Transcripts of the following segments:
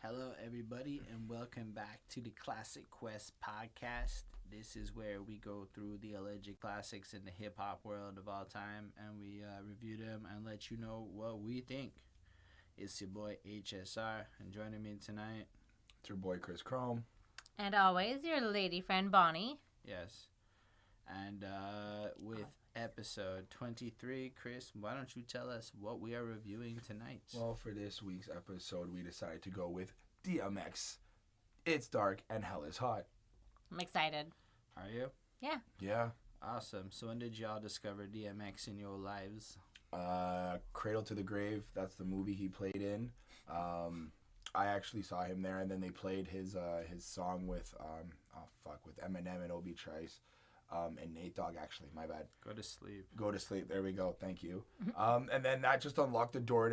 Hello, everybody, and welcome back to the Classic Quest podcast. This is where we go through the alleged classics in the hip hop world of all time, and we review them and let you know what we think. It's your boy HSR, and joining me tonight, it's your boy Chris Chrome. And always your lady friend Bonnie. Yes. And with episode 23, Chris, why don't you tell us what we are reviewing tonight? Well, for this week's episode, we decided to go with DMX. It's dark and hell is hot. I'm excited. Are you? Yeah. Yeah. Awesome. So when did y'all discover DMX in your lives? Cradle to the Grave. That's the movie he played in. I actually saw him there, and then they played his song with with Eminem and Obi Trice. And Nate Dogg, actually, my bad. Go to sleep. Go to sleep. There we go. Thank you. And then that just unlocked the door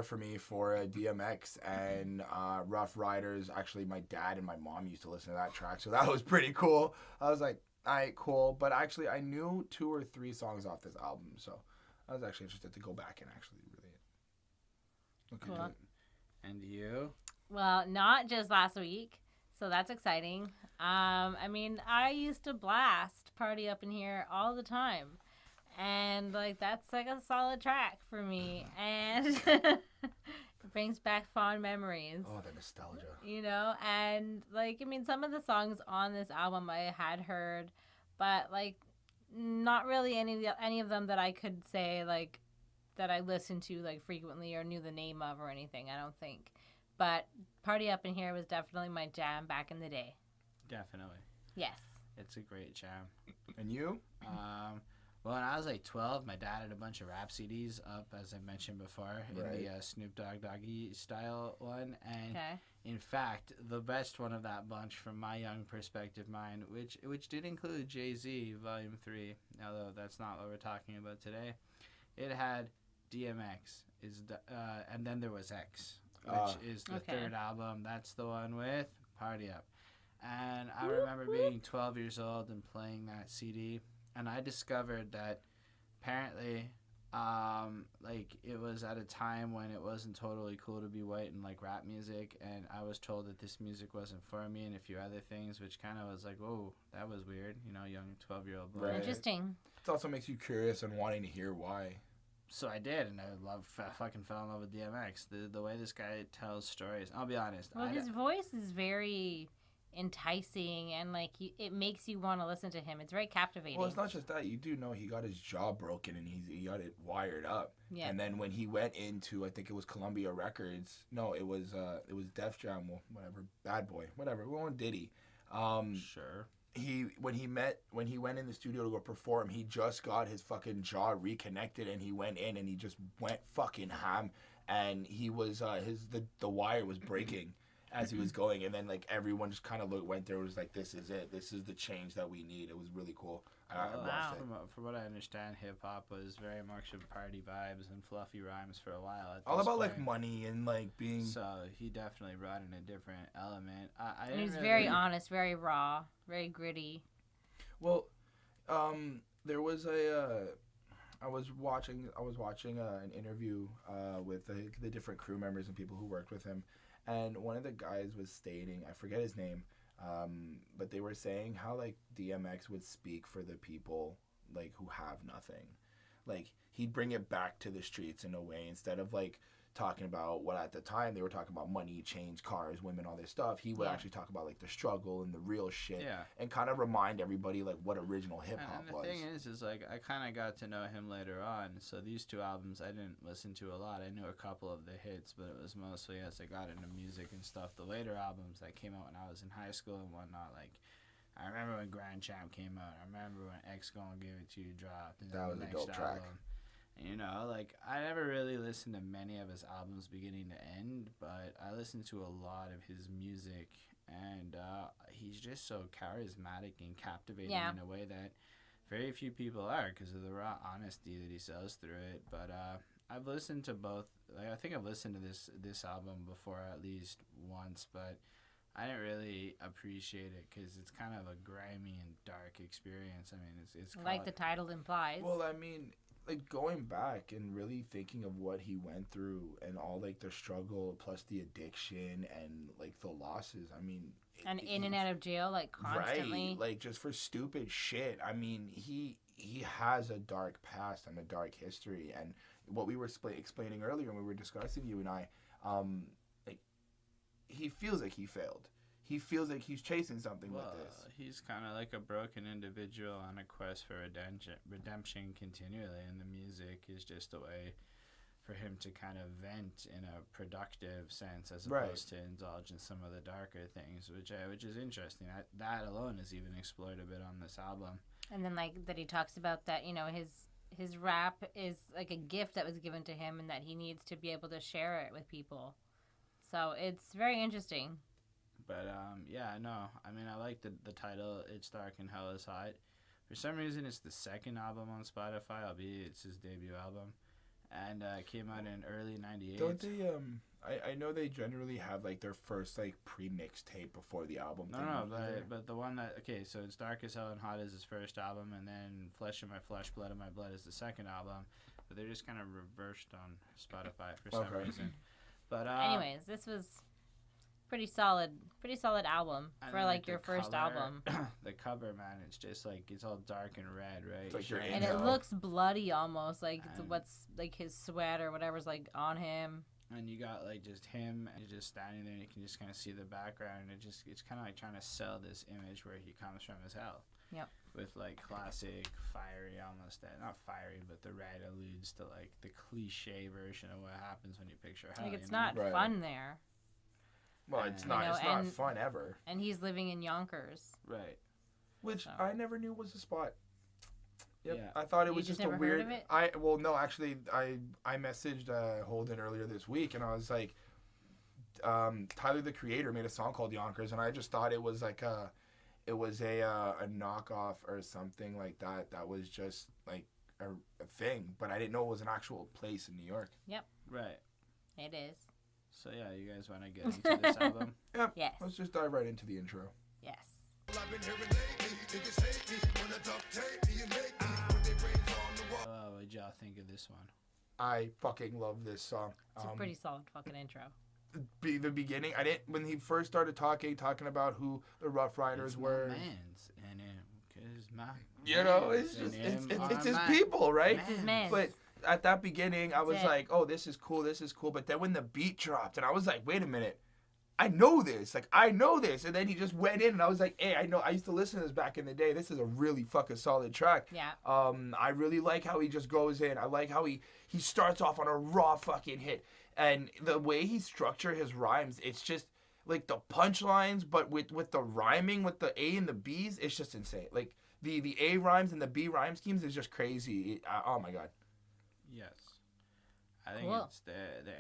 for me for DMX and Ruff, Ryders. Actually, my dad and my mom used to listen to that track, so that was pretty cool. I was like, all right, cool. But actually, I knew 2 or 3 songs off this album, so I was actually interested to go back and actually really look into it. And you? Well, not just last week, so that's exciting. I used to blast Party Up in Here all the time. And, that's, a solid track for me. And it brings back fond memories. Oh, the nostalgia. And, some of the songs on this album I had heard, but, not really any of them that I could say, that I listened to, frequently or knew the name of or anything, I don't think. But Party Up in Here was definitely my jam back in the day. Definitely. Yes. It's a great jam. And you? Well, when I was 12, my dad had a bunch of rap CDs up, as I mentioned before, in the Snoop Dogg Doggy style one. And in fact, the best one of that bunch from my young perspective mind, which did include Jay-Z Volume 3, although that's not what we're talking about today. It had DMX, and then there was X, which is the third album. That's the one with Party Up. And I remember being 12 years old and playing that CD, and I discovered that apparently, it was at a time when it wasn't totally cool to be white and like rap music, and I was told that this music wasn't for me and a few other things, which kind of was like, whoa, that was weird, young 12-year-old boy. Right. Interesting. It also makes you curious and wanting to hear why. So I did, and I fucking fell in love with DMX. The way this guy tells stories, I'll be honest. Well, his voice is very enticing, and it makes you want to listen to him. It's very captivating. Well, it's not just that. You do know he got his jaw broken and he got it wired up. Yeah. And then when he went into, I think it was Columbia Records. No, it was Def Jam, whatever, Bad Boy, whatever. We went Diddy. Sure. When he went in the studio to go perform, he just got his fucking jaw reconnected, and he went in and he just went fucking ham, and he was the wire was breaking as he was going, and then everyone just kind of went there, was like, this is it, this is the change that we need. It was really cool. I watched it. From what I understand, hip hop was very much of party vibes and fluffy rhymes for a while. All about money and being. So he definitely brought in a different element. And he was very honest, very raw, very gritty. Well, there was I was watching an interview with the different crew members and people who worked with him, and one of the guys was stating, I forget his name, but they were saying how DMX would speak for the people who have nothing. He'd bring it back to the streets in a way, instead of talking about what at the time they were talking about, money, chains, cars, women, all this stuff. He would actually talk about the struggle and the real shit, and kind of remind everybody what original hip hop was. And the thing is I kind of got to know him later on. So these 2 albums I didn't listen to a lot. I knew a couple of the hits, but it was mostly as I got into music and stuff. The later albums that came out when I was in high school and whatnot, I remember when Grand Champ came out. I remember when X Gonna Give It To You dropped. And that was a dope track. I never really listened to many of his albums beginning to end, but I listened to a lot of his music, and he's just so charismatic and captivating in a way that very few people are, because of the raw honesty that he sells through it. But I've listened to both. I think I've listened to this album before at least once, but I didn't really appreciate it because it's kind of a grimy and dark experience. I mean, it's like the title implies. Well, I mean, like going back and really thinking of what he went through and all like the struggle plus the addiction and like the losses. I mean, and in and out of jail like constantly. Right, like just for stupid shit. I mean, he has a dark past and a dark history, and what we were explaining earlier when we were discussing, you and I, like he feels like he failed. He feels like he's chasing something with this. He's kind of like a broken individual on a quest for redemption continually, and the music is just a way for him to kind of vent in a productive sense as opposed to indulge in some of the darker things, which is interesting. That alone is even explored a bit on this album. And then like that he talks about that, you know, his rap is like a gift that was given to him and that he needs to be able to share it with people. So it's very interesting. But, yeah, no. I mean, I like the title, It's Dark and Hell is Hot. For some reason, it's the second album on Spotify, albeit it's his debut album. And it came out in early 98. Don't they, I know they generally have, like, their first, like, pre-mixed tape before the album. No, but the one that, okay, so It's Dark as Hell and Hot is his first album, and then Flesh of My Flesh, Blood of My Blood is the second album. But they're just kind of reversed on Spotify for some reason. But, anyways, this was... pretty solid album for like your first album. The cover, man, it's just like it's all dark and red, right? Like and it looks bloody almost, like it's what's like his sweat or whatever's like on him. And you got like just him and just standing there, and you can just kind of see the background, and it's kind of like trying to sell this image where he comes from as hell. Yep. With like classic fiery, almost not fiery, but the red alludes to like the cliche version of what happens when you picture hell. Like it's not fun there. Well, it's not. It's not fun ever. And he's living in Yonkers, right? Which I never knew was a spot. Yep. Yeah. I thought it was just a weird. Heard of it? No, actually, I messaged Holden earlier this week, and I was like, Tyler the Creator made a song called Yonkers, and I just thought it was like a knockoff or something like that. That was just like a thing, but I didn't know it was an actual place in New York. Yep. Right. It is. So yeah, you guys want to get into this album? Yep. Yes. Let's just dive right into the intro. Yes. What'd y'all think of this one? I fucking love this song. It's a pretty solid fucking intro. The beginning, when he first started talking about who the Rough Ryders were. Man's and him, 'cause my it's his people, right? It's his man. But at that beginning, I was like, oh, this is cool. But then when the beat dropped, and I was like, wait a minute, I know this. And then he just went in, and I was like, hey, I know. I used to listen to this back in the day. This is a really fucking solid track. Yeah. I really like how he just goes in. I like how he starts off on a raw fucking hit. And the way he structured his rhymes, it's just like the punchlines, but with the rhyming, with the A and the B's, it's just insane. Like the A rhymes and the B rhyme schemes is just crazy. Oh my God. Yes. I think it's the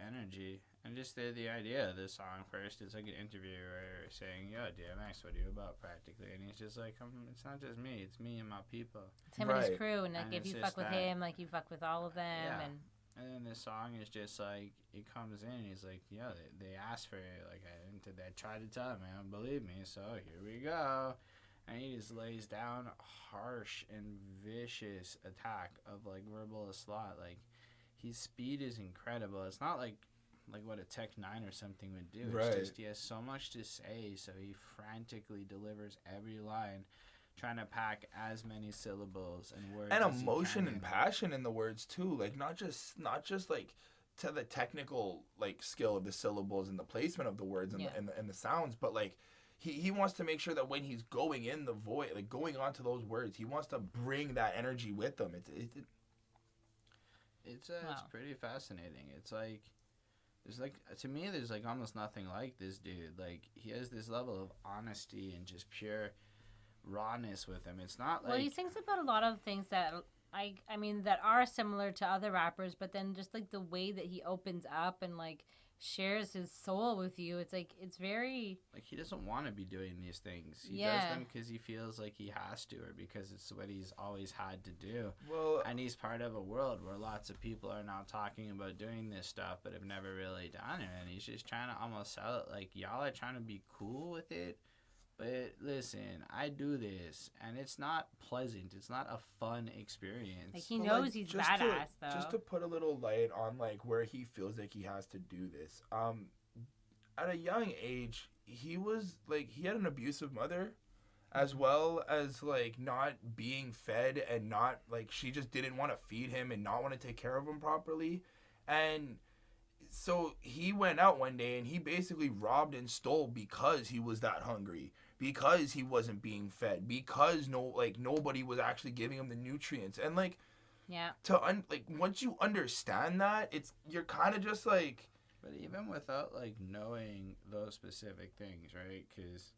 energy and just the idea of this song. First, it's like an interviewer saying, yo, DMX, what are you about practically? And he's just like, it's not just me, it's me and my people. It's him and his crew, and like if you fuck with him, like you fuck with all of them. Yeah. And then this song is just like, it comes in, and he's like, yo, they asked for it. Like, they tried to tell him, man, believe me, so here we go. And he just lays down a harsh and vicious attack of, like, verbal assault. Like, his speed is incredible. It's not like what a Tech 9 or something would do. It's just he has so much to say, so he frantically delivers every line, trying to pack as many syllables and words and as emotion he can and passion in the words too. Like not just like to the technical like skill of the syllables and the placement of the words and the sounds, but like he wants to make sure that when he's going in the void, like going onto those words, he wants to bring that energy with him. It's pretty fascinating. It's like to me there's like almost nothing like this dude. Like he has this level of honesty and just pure rawness with him. It's not like... Well, he sings about a lot of things that I mean that are similar to other rappers, but then just like the way that he opens up and like shares his soul with you, it's like it's very like he doesn't want to be doing these things. He does them because he feels like he has to, or because it's what he's always had to do. Well, and he's part of a world where lots of people are now talking about doing this stuff but have never really done it, and he's just trying to almost sell it like y'all are trying to be cool with it, But listen, I do this, and it's not pleasant. It's not a fun experience. Like, he knows he's badass, though. Just to put a little light on, like, where he feels like he has to do this. At a young age, he had an abusive mother, as well as, like, not being fed and not, like, she just didn't want to feed him and not want to take care of him properly. And so he went out one day and he basically robbed and stole because he was that hungry. Because he wasn't being fed, because nobody was actually giving him the nutrients, and like, yeah, once you understand that, you're kind of just like. But even without like knowing those specific things, right? Because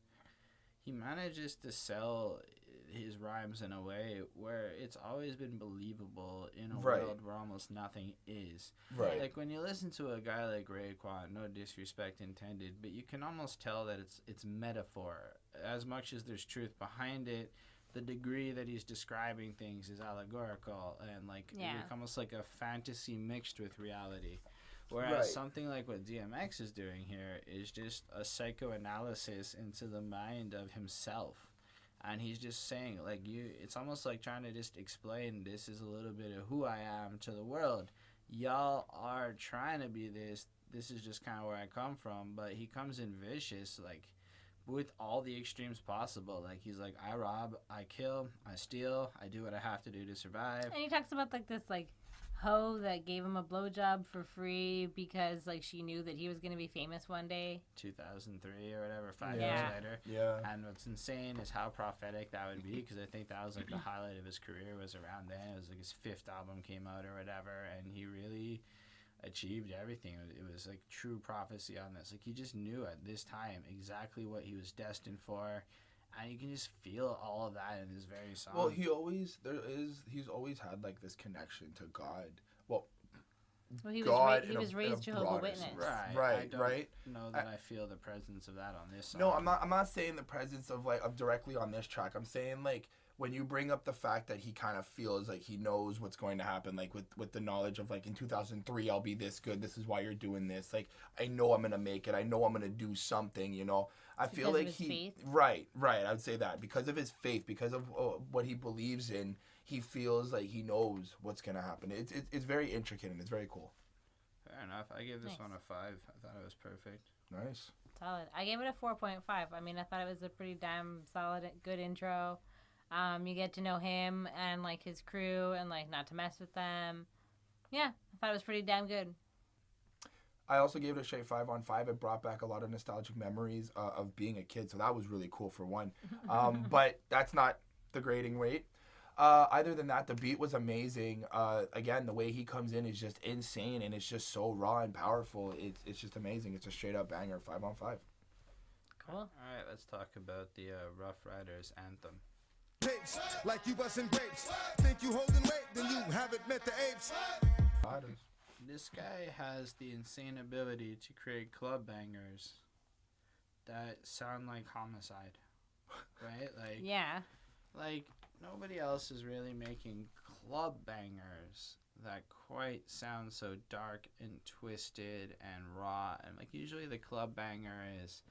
he manages to sell his rhymes in a way where it's always been believable in a world where almost nothing is. Right. Like when you listen to a guy like Raekwon, no disrespect intended, but you can almost tell that it's metaphor. As much as there's truth behind it, the degree that he's describing things is allegorical and like it's almost like a fantasy mixed with reality. Whereas something like what DMX is doing here is just a psychoanalysis into the mind of himself. And he's just saying, like, it's almost like trying to just explain this is a little bit of who I am to the world. Y'all are trying to be this. This is just kind of where I come from. But he comes in vicious, like, with all the extremes possible. Like, he's like, I rob, I kill, I steal, I do what I have to do to survive. And he talks about, like, this, like, hoe that gave him a blowjob for free because like she knew that he was going to be famous one day. 2003 or whatever, 5 years later. Yeah. And what's insane is how prophetic that would be, because I think that was like the highlight of his career was around then. It was like his 5th album came out or whatever, and he really achieved everything. It was like true prophecy on this. Like he just knew at this time exactly what he was destined for. And you can just feel all of that in his very song. Well, he's always had like this connection to God. Well he God was raised Jehovah's Witness. Right. Know that I feel the presence of that on this song. No, I'm not saying the presence of directly on this track. I'm saying like when you bring up the fact that he kind of feels like he knows what's going to happen, like with the knowledge of like in 2003 I'll be this good. This is why you're doing this. Like I know I'm gonna make it. I know I'm gonna do something. You know. I feel like faith? Right. I would say that because of his faith, because of what he believes in, he feels like he knows what's gonna happen. It's very intricate and it's very cool. Fair enough. I gave this one a 5. I thought it was perfect. Nice. Solid. I gave it a 4.5. I mean, I thought it was a pretty damn solid, good intro. You get to know him and like his crew and like not to mess with them. Yeah, I thought it was pretty damn good. I also gave it a straight 5 on 5. It brought back a lot of nostalgic memories of being a kid, so that was really cool for one. But that's not the grading rate. Other than that, the beat was amazing. Again, the way he comes in is just insane, and it's just so raw and powerful. It's just amazing. It's a straight up banger, 5 on 5. Cool. All right, let's talk about the Ruff Ryders Anthem. Tapes, like you busting grapes. Think you holding weight, then you haven't met the apes. This guy has the insane ability to create club bangers that sound like Homicide, right? Like like nobody else is really making club bangers that quite sound so dark and twisted and raw. And like usually the club banger is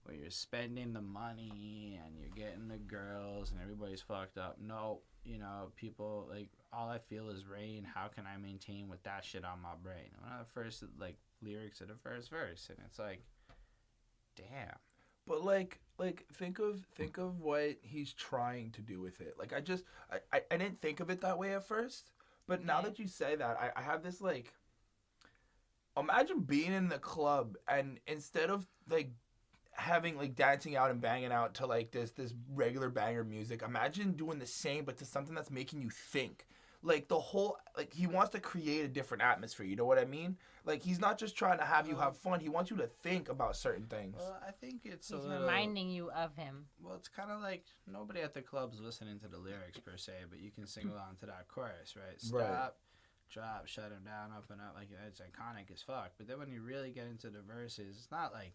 where you're spending the money and you're getting the girls and everybody's fucked up. No, you know, people like all I feel is rain. How can I maintain with that shit on my brain? One of the first like lyrics of the first verse, and it's like, damn. But like think of what he's trying to do with it. Like I didn't think of it that way at first, but now that you say that, I have this like. Imagine being in the club and instead of like having like dancing out and banging out to like this regular banger music, imagine doing the same but to something that's making you think. Like the whole like he wants to create a different atmosphere, you know what I mean? Like he's not just trying to have you have fun, he wants you to think about certain things. Well, I think he's reminding you of him. Well, it's kind of like nobody at the club's listening to the lyrics per se, but you can sing along to that chorus, right? Stop, drop, shut him down, up and up, like it's iconic as fuck. But then when you really get into the verses, it's not like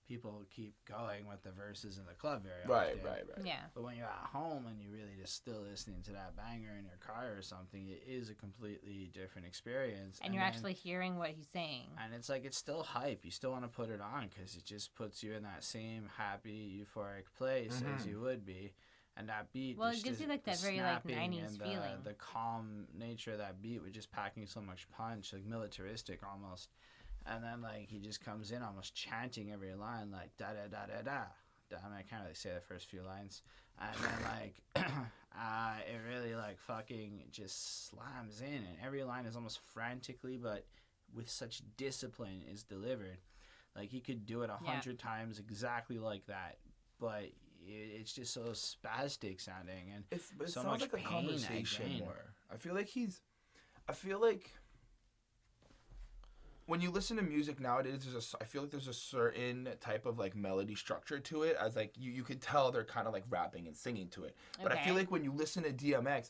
people keep going with the verses in the club very right, often. right. Yeah. But when you're at home and you're really just still listening to that banger in your car or something, it is a completely different experience. And you're actually hearing what he's saying. And it's like, it's still hype. You still want to put it on because it just puts you in that same happy, euphoric place as you would be. And that beat, well, it gives you like that very like 90s and feeling. The calm nature of that beat with just packing so much punch, like militaristic almost. And then like he just comes in almost chanting every line, like da da da da da. I mean, I can't really say the first few lines. And then like it really like fucking just slams in, and every line is almost frantically, but with such discipline is delivered. Like he could do it 100 times exactly like that, but it's just so spastic sounding, and it so sounds much like a pain conversation again. more. I feel like when you listen to music nowadays, I feel like there's a certain type of like melody structure to it, as like you could tell they're kind of like rapping and singing to it. But I feel like when you listen to DMX,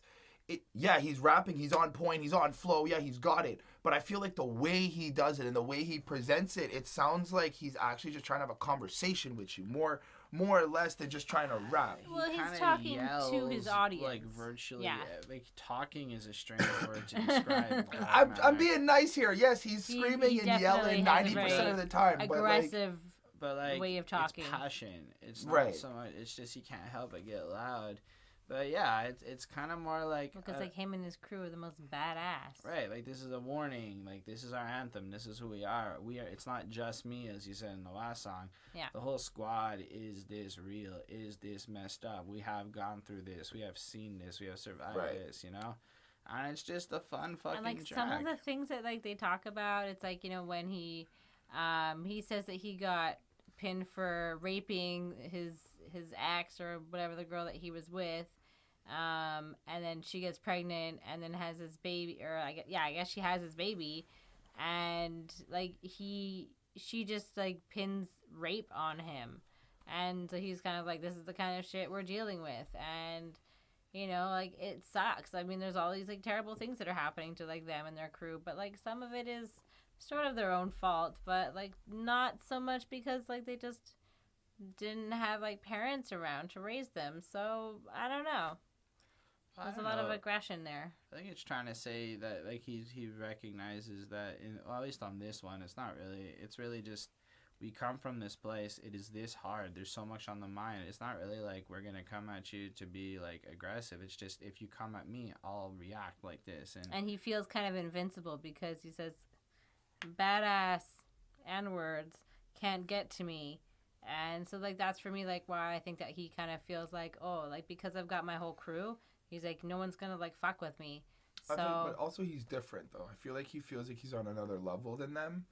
he's rapping, he's on point, he's on flow, he's got it. But I feel like the way he does it and the way he presents it, it sounds like he's actually just trying to have a conversation with you, more or less than just trying to rap. Well, he's talking to his audience. Like virtually, like talking is a strange word to describe. I'm being nice here. Yes, he's screaming and yelling 90% of the time. Aggressive but like way of talking. It's passion. It's not so much. It's just he can't help but get loud. But yeah, it's kind of more like because like him and his crew are the most badass. Right, like this is a warning. Like this is our anthem. This is who we are. It's not just me, as you said in the last song. Yeah. The whole squad is this real? Is this messed up? We have gone through this. We have seen this. We have survived this. You know, and it's just a fun fucking and like track. some of the things that like they talk about, it's like, you know, when he says that he got pinned for raping his ex or whatever, the girl that he was with. And then she gets pregnant and then has his baby, or I guess she has his baby, and like she just like pins rape on him, and so he's kind of like, this is the kind of shit we're dealing with, and you know, like it sucks. I mean, there's all these like terrible things that are happening to like them and their crew, but like some of it is sort of their own fault, but like not so much because like they just didn't have like parents around to raise them. So I don't know. There's a lot of aggression there. I think it's trying to say that like he recognizes that at least on this one, it's not really. It's really just we come from this place. It is this hard. There's so much on the mind. It's not really like we're gonna come at you to be like aggressive. It's just if you come at me, I'll react like this. And he feels kind of invincible because he says, "Badass N-words can't get to me." And so like that's for me like why I think that he kind of feels like, oh, like because I've got my whole crew. He's like, no one's gonna like fuck with me. So, but also he's different though. I feel like he feels like he's on another level than them.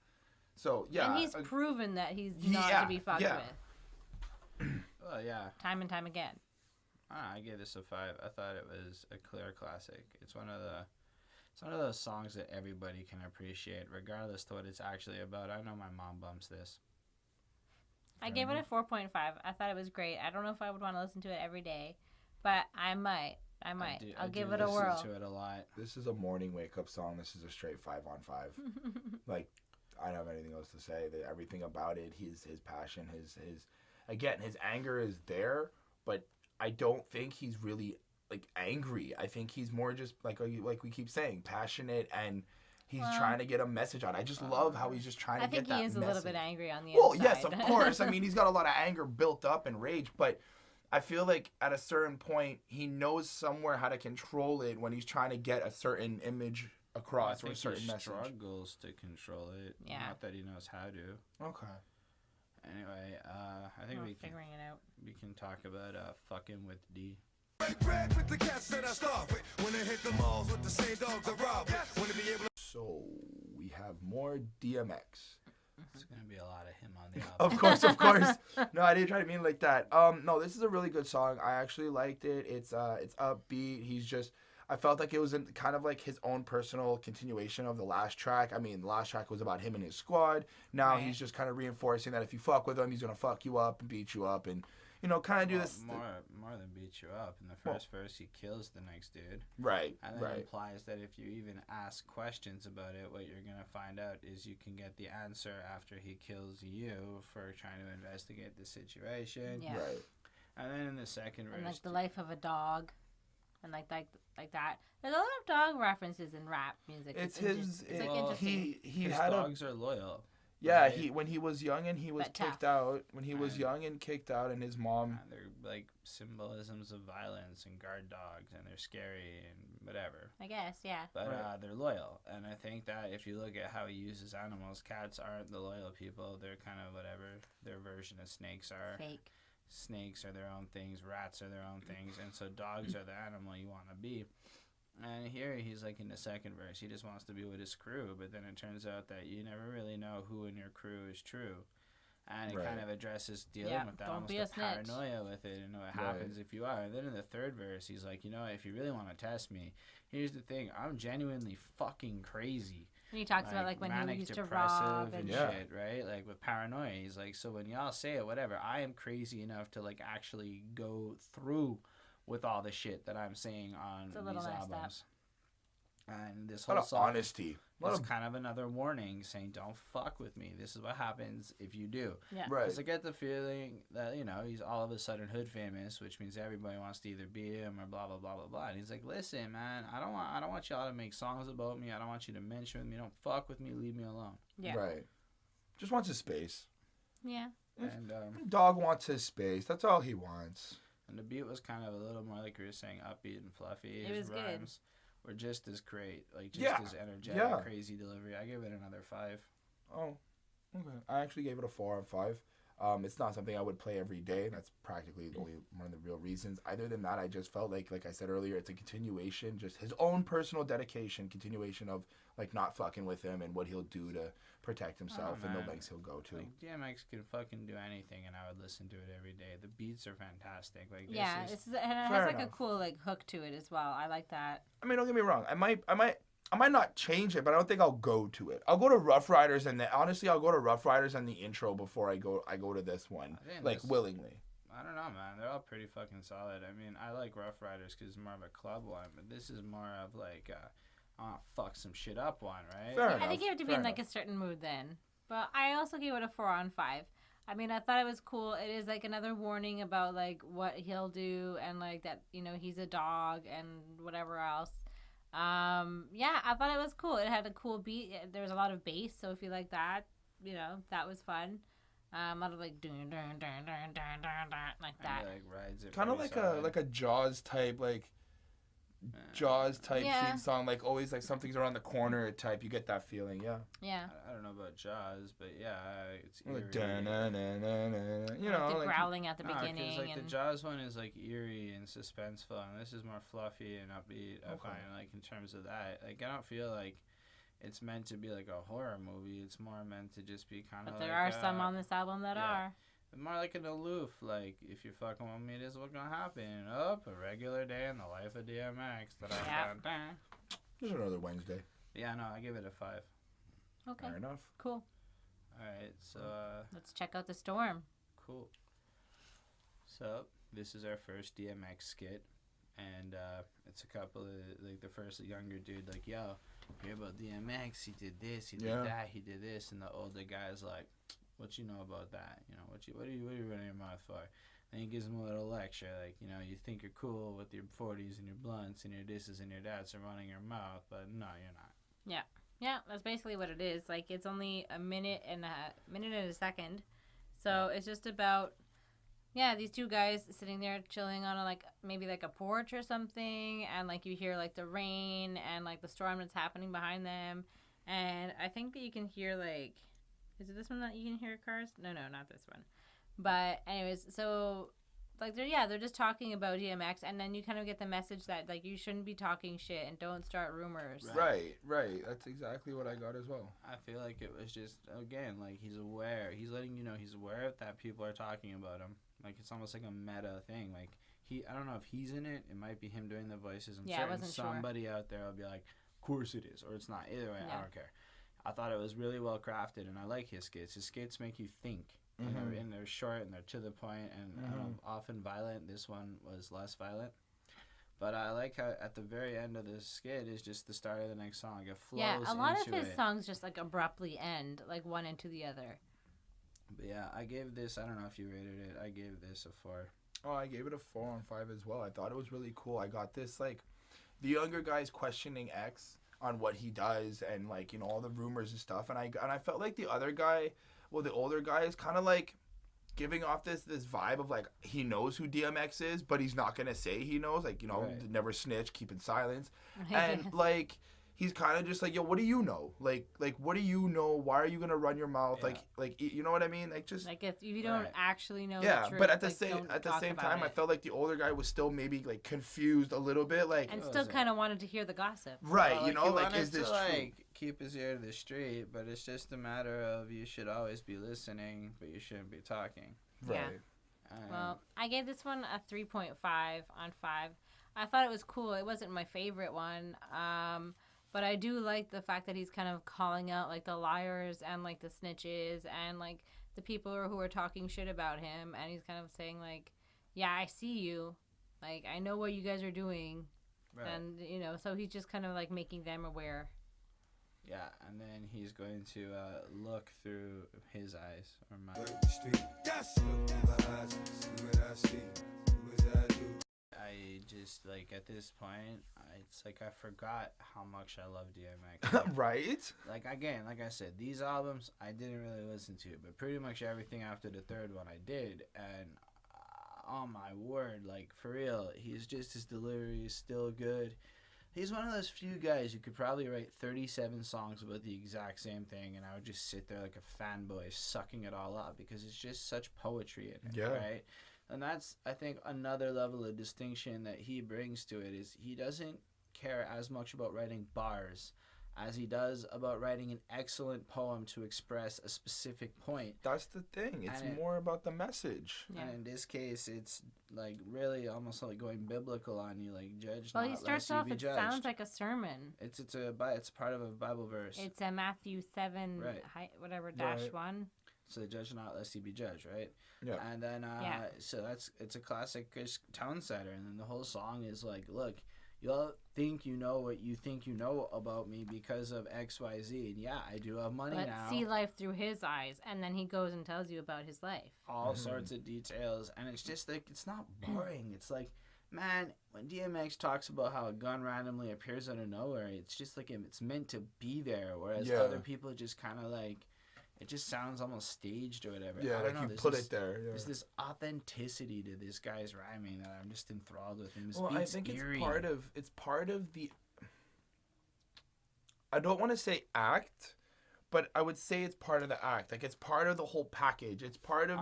So yeah, and he's proven that he's not to be fucked with. Oh yeah, time and time again. I gave this a 5. I thought it was a clear classic. It's one of those songs that everybody can appreciate, regardless to what it's actually about. I know my mom bumps this. I gave it a 4.5. I thought it was great. I don't know if I would want to listen to it every day, but I might. I'll give it a whirl. Listen to it a lot. This is a morning wake up song. This is a straight 5 on 5. Like, I don't have anything else to say. Everything about it, his passion, his anger is there, but I don't think he's really like angry. I think he's more just like we keep saying, passionate, and he's trying to get a message out. I just love how he's just trying to get that message. I think he is a little bit angry on the inside. Well, yes, of course. I mean, he's got a lot of anger built up and rage, but I feel like at a certain point, he knows somewhere how to control it when he's trying to get a certain image across or a certain message. He struggles to control it. Yeah. Not that he knows how to. Okay. Anyway, I think figuring it out. We can talk about fucking with D. So we have more DMX. There's gonna be a lot of him on the Of album. course. No, I didn't try to mean it like that. No, this is a really good song. I actually liked it. It's upbeat. I felt like it was kind of like his own personal continuation of the last track. I mean, the last track was about him and his squad. Now he's just kind of reinforcing that if you fuck with him, he's gonna fuck you up and beat you up, and kind of do this. More than beat you up. In the first verse, he kills the next dude. Right. And then implies that if you even ask questions about it, what you're gonna find out is you can get the answer after he kills you for trying to investigate the situation. Yeah. Right. And then in the second verse, and like the life of a dog, and like that. There's a lot of dog references in rap music. It's interesting. His dogs are loyal. Yeah, right? when he was young and he was kicked out. When he was young and kicked out, and his mom. They're like symbolisms of violence and guard dogs, and they're scary and whatever. I guess, yeah. But they're loyal, and I think that if you look at how he uses animals, cats aren't the loyal people. They're kind of whatever their version of snakes are. Fake. Snakes are their own things. Rats are their own things, and so dogs are the animal you want to be. And here he's like in the second verse, he just wants to be with his crew, but then it turns out that you never really know who in your crew is true. And it kind of addresses dealing with that, almost the paranoia with it and what happens if you are. And then in the third verse, he's like, if you really want to test me, here's the thing, I'm genuinely fucking crazy. And he talks about like when he used to rob and shit, right? Like with paranoia, he's like, so when y'all say it, whatever, I am crazy enough to like actually go through with all the shit that I'm saying on these albums. And this whole song honesty. is kind of another warning saying, don't fuck with me. This is what happens if you do. Yeah. Right. Because I get the feeling that, he's all of a sudden hood famous, which means everybody wants to either be him or blah, blah, blah, blah, blah. And he's like, listen, man, I don't want y'all to make songs about me. I don't want you to mention with me. Don't fuck with me. Leave me alone. Yeah. Right. Just wants his space. Yeah. And dog wants his space. That's all he wants. And the beat was kind of a little more, like you were saying, upbeat and fluffy. His rhymes were just as great, like as energetic, crazy delivery. I give it another 5. Oh, okay. I actually gave it a 4 out of 5. It's not something I would play every day. That's practically the only one of the real reasons. Other than that, I just felt like I said earlier, it's a continuation, just his own personal dedication, continuation of like not fucking with him and what he'll do to protect himself and the lengths he'll go to. Like DMX can fucking do anything, and I would listen to it every day. The beats are fantastic. Like and it has like a cool like hook to it as well. I like that. I mean, don't get me wrong. I might not change it, but I don't think I'll go to it. I'll go to Rough Ryders honestly, I'll go to Rough Ryders and the intro before I go to this one, willingly. I don't know, man. They're all pretty fucking solid. I mean, I like Rough Ryders because it's more of a club one, but this is more of like fuck some shit up one, right? Fair enough. I think you have to be in like a certain mood then. But I also gave it a 4 on 5. I mean, I thought it was cool. It is like another warning about like what he'll do and like that, he's a dog and whatever else. I thought it was cool. It had a cool beat. There was a lot of bass, so if you like that, that was fun. A lot of like dun dun dun dun dun dun dun like that. Rides it kind of like a Jaws type theme song, like always like something's around the corner type. You get that feeling, yeah. Yeah. I don't know about Jaws, but yeah, it's eerie. The growling at the beginning. Because the Jaws one is like eerie and suspenseful, and this is more fluffy and upbeat. I find like in terms of that, like I don't feel like it's meant to be like a horror movie. It's more meant to just be kind of. But there are some on this album that are. More like an aloof, like, if you're fucking with me, this is what's gonna happen. A regular day in the life of DMX. Just another Wednesday. Yeah, no, I give it a 5. Okay. Fair enough. Cool. Alright, so, let's check out The Storm. Cool. So, this is our first DMX skit, and, it's a couple of, like, the first younger dude, like, yo, hear about DMX, he did this, he did that, he did this, and the older guy's like, what you know about that? What are you running your mouth for? And he gives him a little lecture, like, you think you're cool with your 40s and your blunts and your disses and your dads are running your mouth, but no, you're not. Yeah. Yeah, that's basically what it is. Like, it's only a minute and a second. So it's just about, these two guys sitting there chilling on maybe like a porch or something. And like you hear like the rain and like the storm that's happening behind them. And I think that you can hear like, is it this one that you can hear cars? No, not this one. But anyways, so like they're just talking about DMX, and then you kind of get the message that like you shouldn't be talking shit and don't start rumors. Right. That's exactly what I got as well. I feel like it was just again like he's aware. He's letting you know he's aware that people are talking about him. Like it's almost like a meta thing. Like I don't know if he's in it. It might be him doing the voices. I'm certain somebody out there will be like, "Of course it is," or it's not. Either way, I don't care. I thought it was really well crafted, and I like his skits. His skits make you think. and they're short and they're to the point and often violent. This one was less violent. But I like how at the very end of the skit is just the start of the next song. It flows into it. Yeah, a lot of his songs just like abruptly end, like one into the other. But yeah, I gave this, I don't know if you rated it, I gave this a 4. Oh, I gave it a 4 on 5 as well. I thought it was really cool. I got this, like, the younger guys questioning X on what he does and, like, you know, all the rumors and stuff. And I felt like the other guy, well, the older guy is kind of like giving off this vibe of, like, he knows who DMX is, but he's not going to say he knows. Like, you know, never snitch, keeping silence. And, like, he's kind of just like, yo, what do you know? Like, what do you know? Why are you going to run your mouth? Yeah. Like, you know what I mean? Like, just... Like, if you don't actually know the truth, but at the like, same time, I felt like the older guy was still maybe, like, confused a little bit. Like... And still kind of wanted to hear the gossip. Right, well, you know? Like, is this to, true? like, keep his ear to the street, but it's just a matter of you should always be listening, but you shouldn't be talking. Right. Yeah. Well, I gave this one a 3.5 on 5. I thought it was cool. It wasn't my favorite one. But I do like the fact that he's kind of calling out, like, the liars and, like, the snitches and, like, the people who are talking shit about him. And he's kind of saying, like, yeah, I see you. Like, I know what you guys are doing. Right. And, you know, so he's just kind of, like, making them aware. Yeah, and then he's going to look through his eyes or my. Yes. I just, like, at this point, it's like I forgot how much I love DMX. Right? Like, again, like I said, these albums I didn't really listen to, but pretty much everything after the third one I did, and oh my word, like, for real, his delivery is still good. He's one of those few guys who could probably write 37 songs about the exact same thing, and I would just sit there like a fanboy sucking it all up because it's just such poetry in it, right? And that's, I think, another level of distinction that he brings to it is he doesn't care as much about writing bars as he does about writing an excellent poem to express a specific point. That's the thing. It's more about the message. Yeah. And in this case, it's like really almost like going biblical on you, like judge well, not, he starts off, it judged. Sounds like a sermon. It's part of a Bible verse. It's a Matthew 7, dash 1. So judge not lest you be judged, right? Yeah. And then, so it's a classic tone setter. And then the whole song is like, look, you'll think you know what you think you know about me because of X, Y, Z. And yeah, I do have money now. But see life through his eyes. And then he goes and tells you about his life. All sorts of details. And it's just like, it's not boring. It's like, man, when DMX talks about how a gun randomly appears out of nowhere, it's just like it's meant to be there. Whereas other people just kind of like, it just sounds almost staged or whatever. Yeah, like you put it there. Yeah. There's this authenticity to this guy's rhyming that I'm just enthralled with. And I think eerie. it's part of the. I don't want to say act, but I would say it's part of the act. Like, it's part of the whole package. It's part of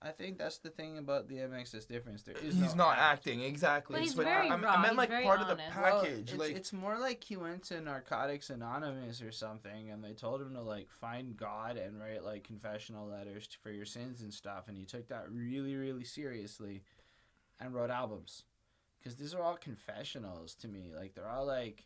I think that's the thing about DMX that's different. He's not acting, exactly. But he's very raw. I meant, like, part honest. of the package. Well, it's more like he went to Narcotics Anonymous or something, and they told him to, like, find God and write, like, confessional letters for your sins and stuff, and he took that really, really seriously and wrote albums. Because these are all confessionals to me. Like, they're all, like...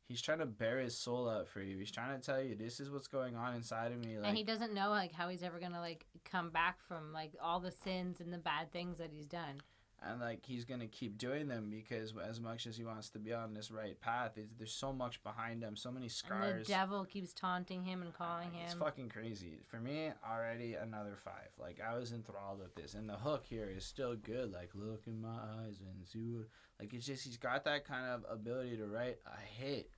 He's trying to bear his soul out for you. He's trying to tell you, this is what's going on inside of me. Like, and he doesn't know, like, how he's ever going to, like, come back from, like, all the sins and the bad things that he's done. And, like, he's going to keep doing them because as much as he wants to be on this right path, there's so much behind him, so many scars. And the devil keeps taunting him and calling him. It's fucking crazy. For me, already another 5. Like, I was enthralled with this. And the hook here is still good. Like, look in my eyes and see what... Like, it's just, he's got that kind of ability to write a hit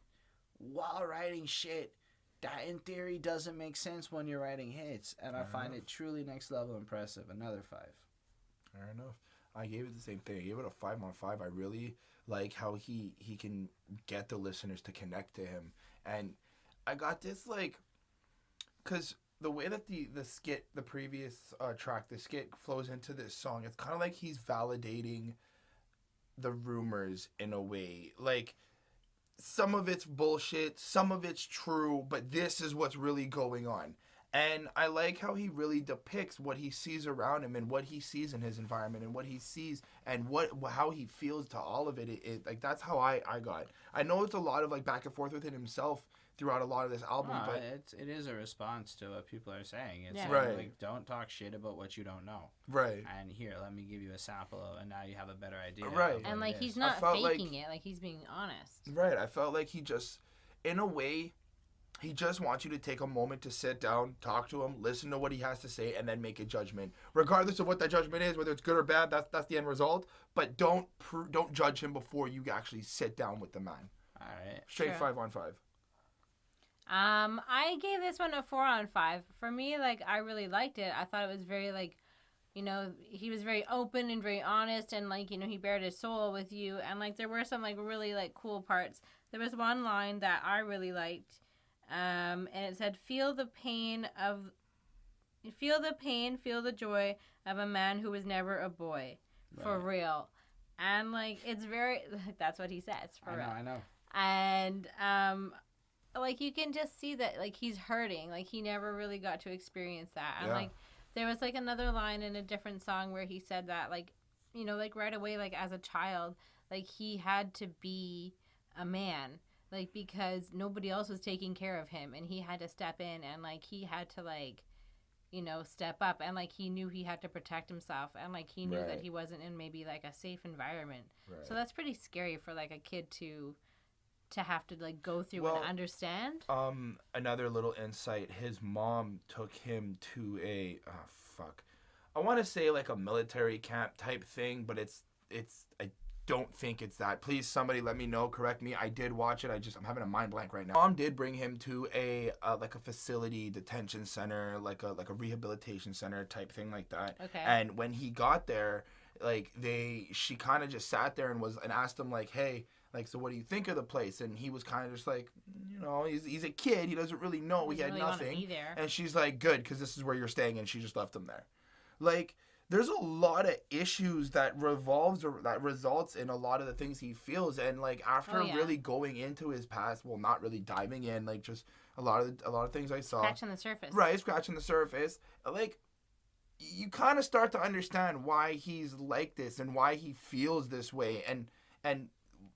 while writing shit that in theory doesn't make sense when you're writing hits, and I find it truly next level impressive. Another 5. Fair enough. I gave it the same thing. I gave it a 5 on 5. I really like how he can get the listeners to connect to him, and I got this, like, because the way that the skit, the previous track, the skit flows into this song, it's kind of like he's validating the rumors in a way, like. Some of it's bullshit, some of it's true, but this is what's really going on. And I like how he really depicts what he sees around him and what he sees in his environment and what he sees and how he feels to all of it. Like, that's how I got. I know it's a lot of, like, back and forth within himself throughout a lot of this album. No, but it is a response to what people are saying. It's Right. like, don't talk shit about what you don't know. Right. And here, let me give you a sample of, and now you have a better idea. Right. And like he's not faking it. Like he's being honest. Right. I felt like he just, in a way, he just wants you to take a moment to sit down, talk to him, listen to what he has to say, and then make a judgment. Regardless of what that judgment is, whether it's good or bad, that's the end result. But don't judge him before you actually sit down with the man. All right. Straight 5 on 5. I gave this one a 4 on 5. For me, like, I really liked it. I thought it was very, like, you know, he was very open and very honest, and, like, you know, he bared his soul with you. And, like, there were some, like, really, like, cool parts. There was one line that I really liked. And it said, feel the pain, feel the joy of a man who was never a boy. Right. For real. And, like, it's very, that's what he says, for real. I know. And, like, you can just see that, like, he's hurting. Like, he never really got to experience that. And, like, there was, like, another line in a different song where he said that, like, you know, like, right away, like, as a child, like, he had to be a man. Like, because nobody else was taking care of him, and he had to step in, and, like, he had to, like, you know, step up, and, like, he knew he had to protect himself, and, like, he knew that he wasn't in maybe, like, a safe environment. Right. So that's pretty scary for, like, a kid to have to, like, go through and understand. Another little insight, his mom took him to I want to say, like, a military camp type thing, but it's I don't think it's that. Please, somebody let me know, correct me. I did watch it. I'm having a mind blank right now. Mom did bring him to a facility, detention center, like a rehabilitation center type thing like that. Okay. And when he got there, like she kind of just sat there and asked him like, hey, like, so what do you think of the place? And he was kind of just like, you know, he's a kid. He doesn't really know. He had really nothing. And she's like, good, because this is where you're staying. And she just left him there. Like, there's a lot of issues that results in a lot of the things he feels. And, like, after really going into his past, well, not really diving in, like, just a lot of things I saw. Scratching the surface. Right, scratching the surface. Like, you kind of start to understand why he's like this and why he feels this way. And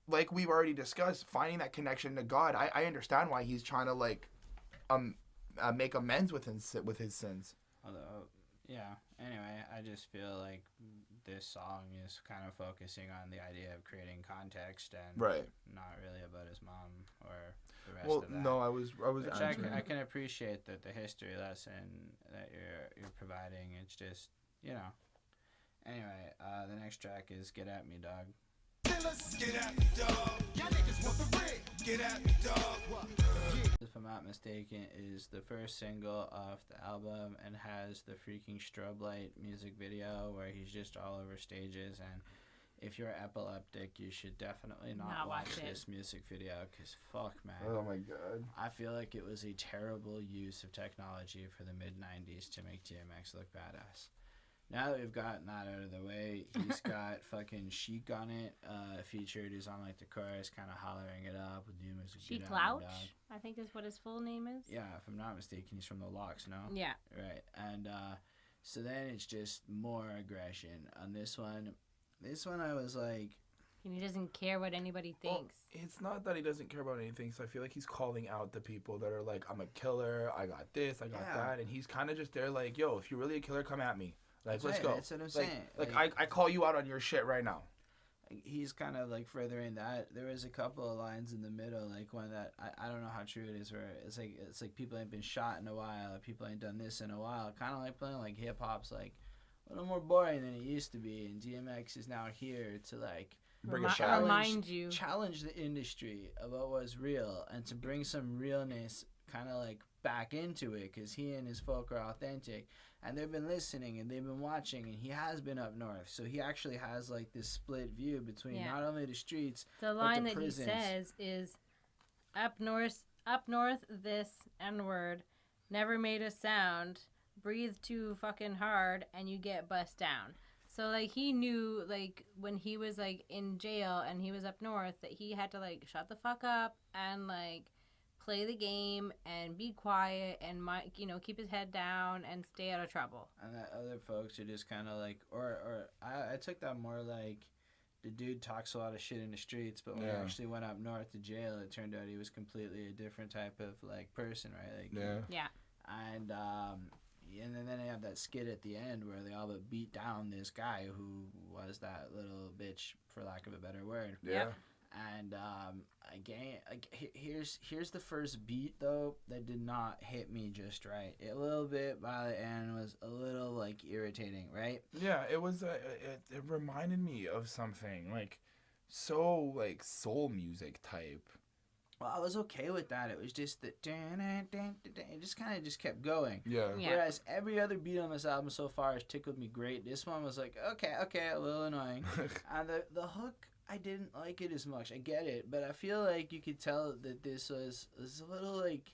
like we've already discussed, finding that connection to God, I understand why he's trying to, like, make amends with his sins. Although, yeah. Anyway, I just feel like this song is kind of focusing on the idea of creating context and not really about his mom or the rest of that. Well, no, I was. Which I can appreciate the history lesson that you're providing. It's just, you know. Anyway, the next track is "Get At Me, Dog." Get at me, dog. Y'all niggas want the rig. Get at me, dog. If I'm not mistaken, is the first single off the album and has the freaking strobe light music video where he's just all over stages. And if you're epileptic, you should definitely not watch this music video, because fuck, man. Oh my god. I feel like it was a terrible use of technology for the mid-90s to make DMX look badass. Now that we've gotten that out of the way, he's got fucking Sheek on it, featured. He's on, like, the chorus, kind of hollering it up with new music. Sheek Louch, I think is what his full name is. Yeah, if I'm not mistaken, he's from the Locks, no? Yeah. Right. And so then it's just more aggression. On this one I was like... He doesn't care what anybody thinks. Well, it's not that he doesn't care about anything, so I feel like he's calling out the people that are like, I'm a killer, I got this, I got that, and he's kind of just there like, yo, if you're really a killer, come at me. Like, let's go. That's what I'm saying. Like I call you out on your shit right now. He's kind of, like, furthering that. There was a couple of lines in the middle, like one that I don't know how true it is, where it's like people ain't been shot in a while, or people ain't done this in a while. Kind of like playing, like, hip hop's like a little more boring than it used to be, and DMX is now here to, like, challenge the industry about what's real, and to bring some realness kind of, like, back into it, because he and his folk are authentic, and they've been listening and they've been watching, and he has been up north, so he actually has, like, this split view between not only the streets, the line but the that prisons. He says is, up north this N-word never made a sound, breathe too fucking hard and you get bust down. So, like, he knew, like, when he was, like, in jail and he was up north, that he had to, like, shut the fuck up and, like, play the game and be quiet and, you know, keep his head down and stay out of trouble. And that other folks are just kind of like, or I took that more like the dude talks a lot of shit in the streets, but when he actually went up north to jail, it turned out he was completely a different type of like person, right? Like and then they have that skit at the end where they all but beat down this guy who was that little bitch, for lack of a better word. And again, like, here's the first beat though that did not hit me just right. A little bit by the end was a little like irritating, right? Yeah, it was. It reminded me of something like so like soul music type. Well, I was okay with that. It was just that it just kind of just kept going. Yeah. Whereas every other beat on this album so far has tickled me great. This one was like, okay, a little annoying. And the hook, I didn't like it as much. I get it, but I feel like you could tell that this was a little like,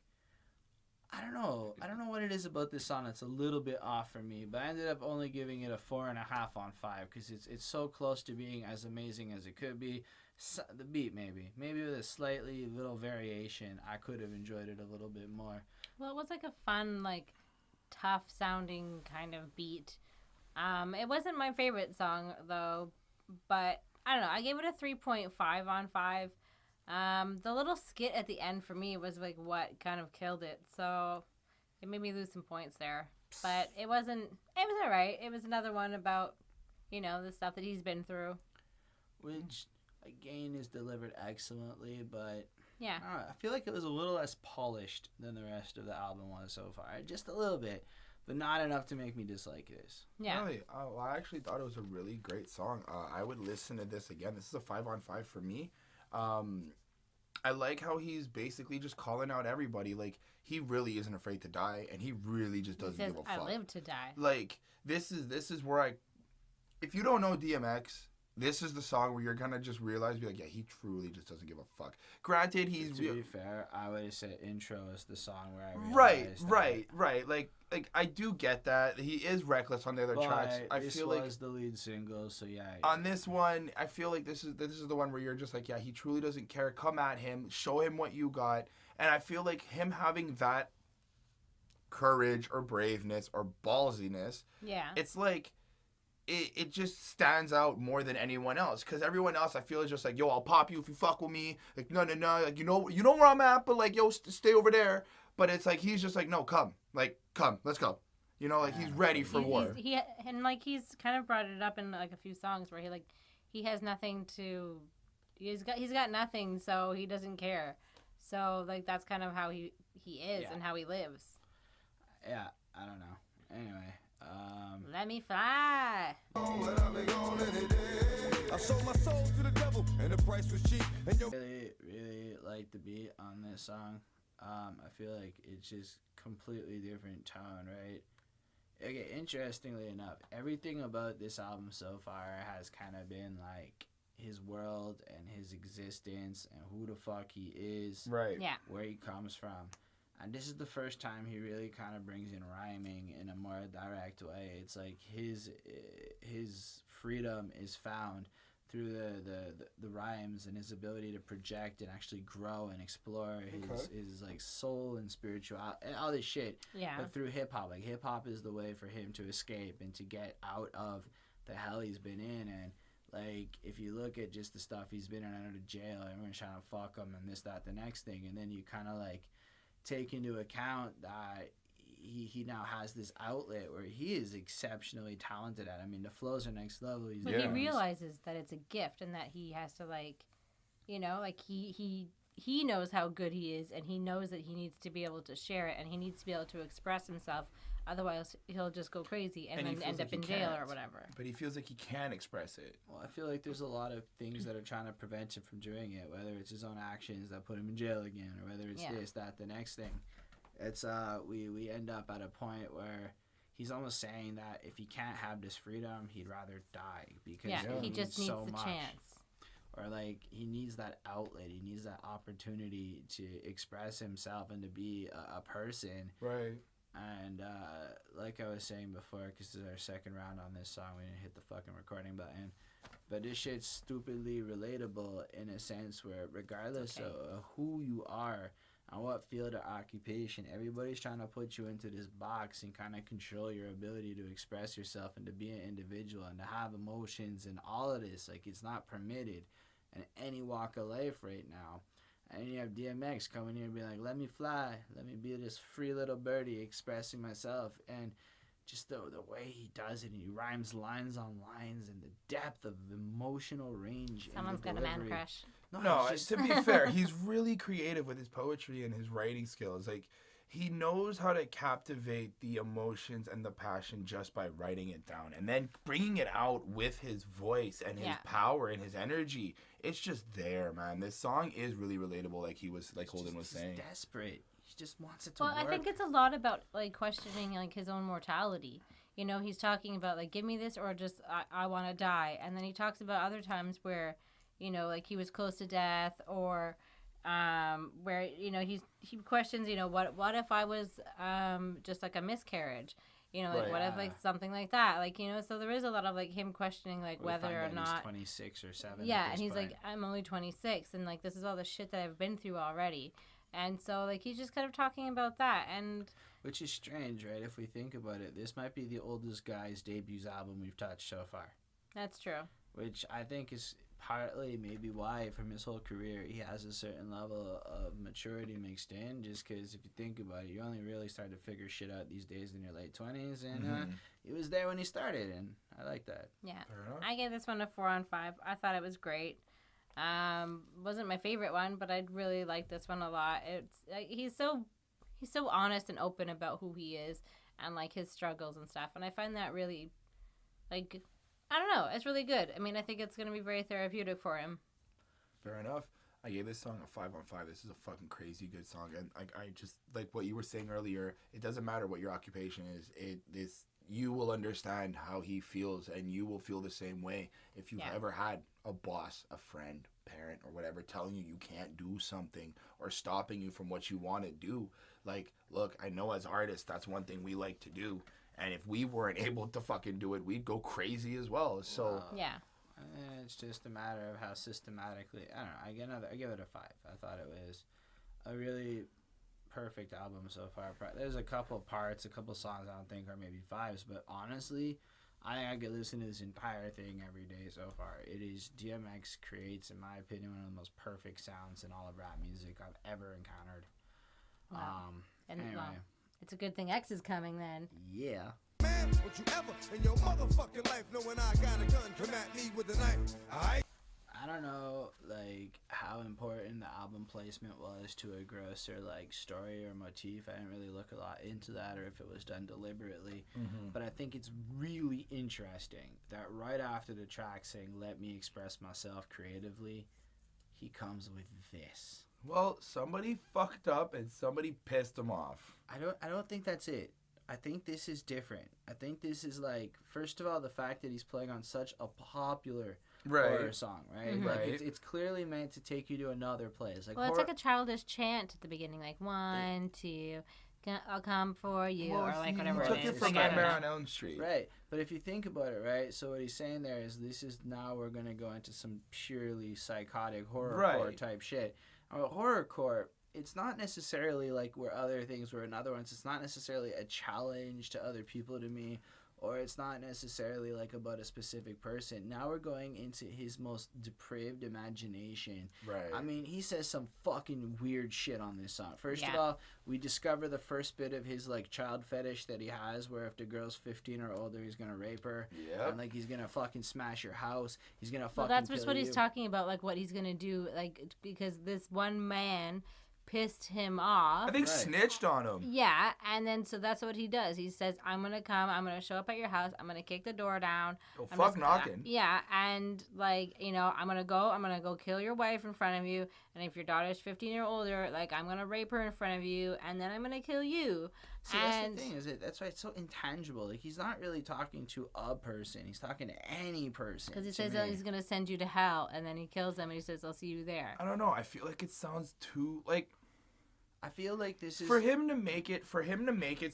I don't know what it is about this song that's a little bit off for me. But I ended up only giving it a 4.5 on 5 because it's so close to being as amazing as it could be. So, the beat maybe with a slightly little variation, I could have enjoyed it a little bit more. Well, it was like a fun, like tough sounding kind of beat. It wasn't my favorite song though, but I don't know. I gave it a 3.5 on 5. The little skit at the end for me was like what kind of killed it. So it made me lose some points there. But it was all right. It was another one about, the stuff that he's been through. Which, again, is delivered excellently, but yeah, I don't know, I feel like it was a little less polished than the rest of the album was so far. Just a little bit, but not enough to make me dislike this. Yeah. Really? I actually thought it was a really great song. I would listen to this again. This is a 5 on 5 for me. I like how he's basically just calling out everybody. Like, he really isn't afraid to die, and he really just doesn't give a fuck. I live to die. Like, this is where if you don't know DMX, this is the song where you're gonna just realize, be like, yeah, he truly just doesn't give a fuck. Granted, he's... To be fair, I would say intro is the song where I realized Right. Like, I do get that. He is reckless on the other tracks. This was the lead single, so yeah. On this one, I feel like this is the one where you're just like, yeah, he truly doesn't care. Come at him. Show him what you got. And I feel like him having that courage or braveness or ballsiness, it's like... It just stands out more than anyone else, because everyone else I feel is just like, yo, I'll pop you if you fuck with me, like no, like you know where I'm at, but like yo, stay over there. But it's like he's just like, no, come, let's go, like he's ready for war. He's kind of brought it up in like a few songs where he has nothing to, he's got nothing, so he doesn't care. So like that's kind of how he is and how he lives. Yeah, I don't know. Anyway. Let me fly. I sold my soul to the devil, and the price was cheap. And really like the beat on this song. I feel like it's just completely different tone, right? Okay, interestingly enough, everything about this album so far has kind of been like his world and his existence and who the fuck he is, right? Yeah, where he comes from. And this is the first time he really kind of brings in rhyming in a more direct way. It's like his freedom is found through the rhymes and his ability to project and actually grow and explore his like soul and spirituality and all this shit. Yeah. But through hip hop, like hip hop is the way for him to escape and to get out of the hell he's been in. And like if you look at just the stuff he's been in out of jail, everyone's trying to fuck him and this, that, the next thing, and then you kind of like take into account that he now has this outlet where he is exceptionally talented at. I mean, the flows are next level. But he realizes that it's a gift and that he has to he knows how good he is, and he knows that he needs to be able to share it, and he needs to be able to express himself. Otherwise, he'll just go crazy and then end up in jail or whatever. But he feels like he can express it. Well, I feel like there's a lot of things that are trying to prevent him from doing it, whether it's his own actions that put him in jail again, or whether it's this, that, the next thing. It's we end up at a point where he's almost saying that if he can't have this freedom, he'd rather die because he just needs so the much. chance. Or like he needs that outlet, he needs that opportunity to express himself and to be a person. Right. And like I was saying before, because this is our second round on this song, we didn't hit the fucking recording button. But this shit's stupidly relatable in a sense where regardless of who you are, and what field or occupation. Everybody's trying to put you into this box and kind of control your ability to express yourself and to be an individual and to have emotions and all of this. Like, it's not permitted in any walk of life right now. And you have DMX coming here and being like, let me fly. Let me be this free little birdie expressing myself. And just the way he does it, and he rhymes lines on lines, and the depth of emotional range. Someone's got a man crush. No, to be fair, he's really creative with his poetry and his writing skills. Like, he knows how to captivate the emotions and the passion just by writing it down and then bringing it out with his voice and his power and his energy. It's just there, man. This song is really relatable, like Holden was saying. He's desperate. He just wants it to work. Well, I think it's a lot about, like, questioning, like, his own mortality. You know, he's talking about, like, give me this or just I want to die. And then he talks about other times where, you know, like, he was close to death, or where, you know, he questions, you know, what if I was just like a miscarriage, you know, like, what if, like, something like that, like, you know. So there is a lot of, like, him questioning, like, whether or not he's 26 or 7. Yeah, and he's point. Like, I'm only 26, and, like, this is all the shit that I've been through already. And so, like, he's just kind of talking about that, and which is strange, right? If we think about it, this might be the oldest guy's debut album we've touched so far. That's true. Which I think is partly maybe why from his whole career he has a certain level of maturity mixed in, just because if you think about it, you only really start to figure shit out these days in your late 20s, and he was there when he started, and I like that. Yeah, I gave this one a 4 on 5. I thought it was great. Wasn't my favorite one, but I really like this one a lot. It's he's so honest and open about who he is and, like, his struggles and stuff, and I find that really, like, I don't know, it's really good. I mean, I think it's going to be very therapeutic for him. Fair enough. I gave this song a 5 on 5. This is a fucking crazy good song, and I just, like what you were saying earlier, it doesn't matter what your occupation is. You will understand how he feels, and you will feel the same way if you've ever had a boss, a friend, parent, or whatever telling you can't do something or stopping you from what you want to do. Like, look, I know as artists, that's one thing we like to do, and if we weren't able to fucking do it, we'd go crazy as well. So it's just a matter of how systematically. I don't know. I give it a 5. I thought it was a really perfect album so far. There's a couple parts, a couple songs I don't think are maybe 5s, but honestly, I think I could listen to this entire thing every day so far. It is DMX creates, in my opinion, one of the most perfect sounds in all of rap music I've ever encountered. Wow. Anyway, it's a good thing X is coming then. Yeah. Man, would you ever in your motherfucking life know when I got a gun come at me with a knife? I don't know, like, how important the album placement was to a grosser, like, story or motif. I didn't really look a lot into that, or if it was done deliberately. But I think it's really interesting that right after the track saying, let me express myself creatively, he comes with this. Well, somebody fucked up and somebody pissed him off. I don't think that's it. I think this is different. I think this is, like, first of all, the fact that he's playing on such a popular horror song, right? Like, it's clearly meant to take you to another place. Like, well, it's like a childish chant at the beginning, like 1, 2, I'll come for you, or like whatever it is. Took it from Nightmare on Elm Street, right? But if you think about it, right? So what he's saying there is, this is now we're gonna go into some purely psychotic horrorcore type shit. Horrorcore, it's not necessarily like where other things were in other ones. It's not necessarily a challenge to other people to me, or it's not necessarily like about a specific person. Now we're going into his most depraved imagination. Right. I mean, he says some fucking weird shit on this song. First of all, we discover the first bit of his, like, child fetish that he has, where if the girl's 15 or older, he's gonna rape her. Yep. And, like, he's gonna fucking smash your house. He's gonna fucking Well, that's just what you. He's talking about, like, what he's gonna do, like, because this one man pissed him off. I think snitched on him. Yeah, and then so that's what he does. He says, I'm going to come, I'm going to show up at your house, I'm going to kick the door down. Oh, fuck knocking. Yeah, and, like, you know, I'm going to go kill your wife in front of you, and if your daughter's 15 or older, like, I'm going to rape her in front of you, and then I'm going to kill you. See, that's the thing, that's why it's so intangible. Like, he's not really talking to a person. He's talking to any person. Because he says that he's going to send you to hell, and then he kills them, and he says, I'll see you there. I don't know. I feel like it sounds too, like... I feel like this is... For him to make it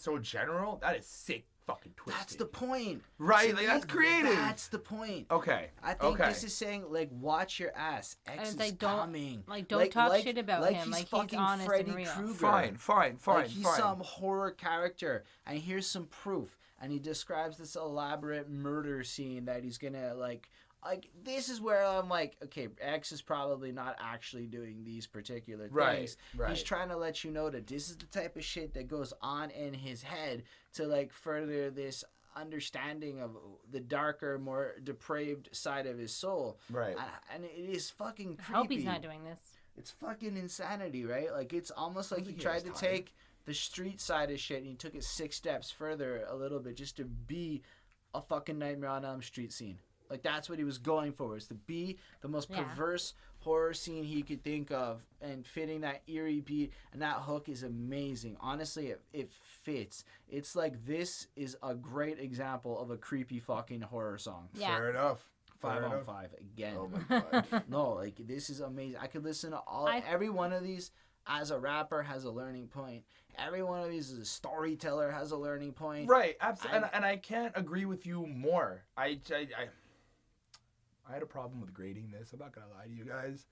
so general, that is sick fucking twisted. That's the point. Right? Like, that's creative. That's the point. Okay. I think this is saying, like, watch your ass. X is coming. Don't talk shit about him. Like, he's honest Freddy and real. Krueger. Fine. Like, he's some horror character. And here's some proof. And he describes this elaborate murder scene that he's gonna, like, this is where I'm like, okay, X is probably not actually doing these particular things. Right. He's trying to let you know that this is the type of shit that goes on in his head to, like, further this understanding of the darker, more depraved side of his soul. Right. And it is fucking creepy. I hope he's not doing this. It's fucking insanity, right? Like, it's almost like he tried to take the street side of shit and he took it 6 steps further a little bit just to be a fucking Nightmare on Elm Street scene. Like, that's what he was going for, is to be the most perverse horror scene he could think of and fitting that eerie beat. And that hook is amazing. Honestly, it fits. It's like, this is a great example of a creepy fucking horror song. Yeah. Fair enough. 5 on 5 again. Oh my god. No, like, this is amazing. I could listen to every one of these. As a rapper, has a learning point. Every one of these is a storyteller, has a learning point. Right, absolutely. And I can't agree with you more. I had a problem with grading this. I'm not gonna lie to you guys.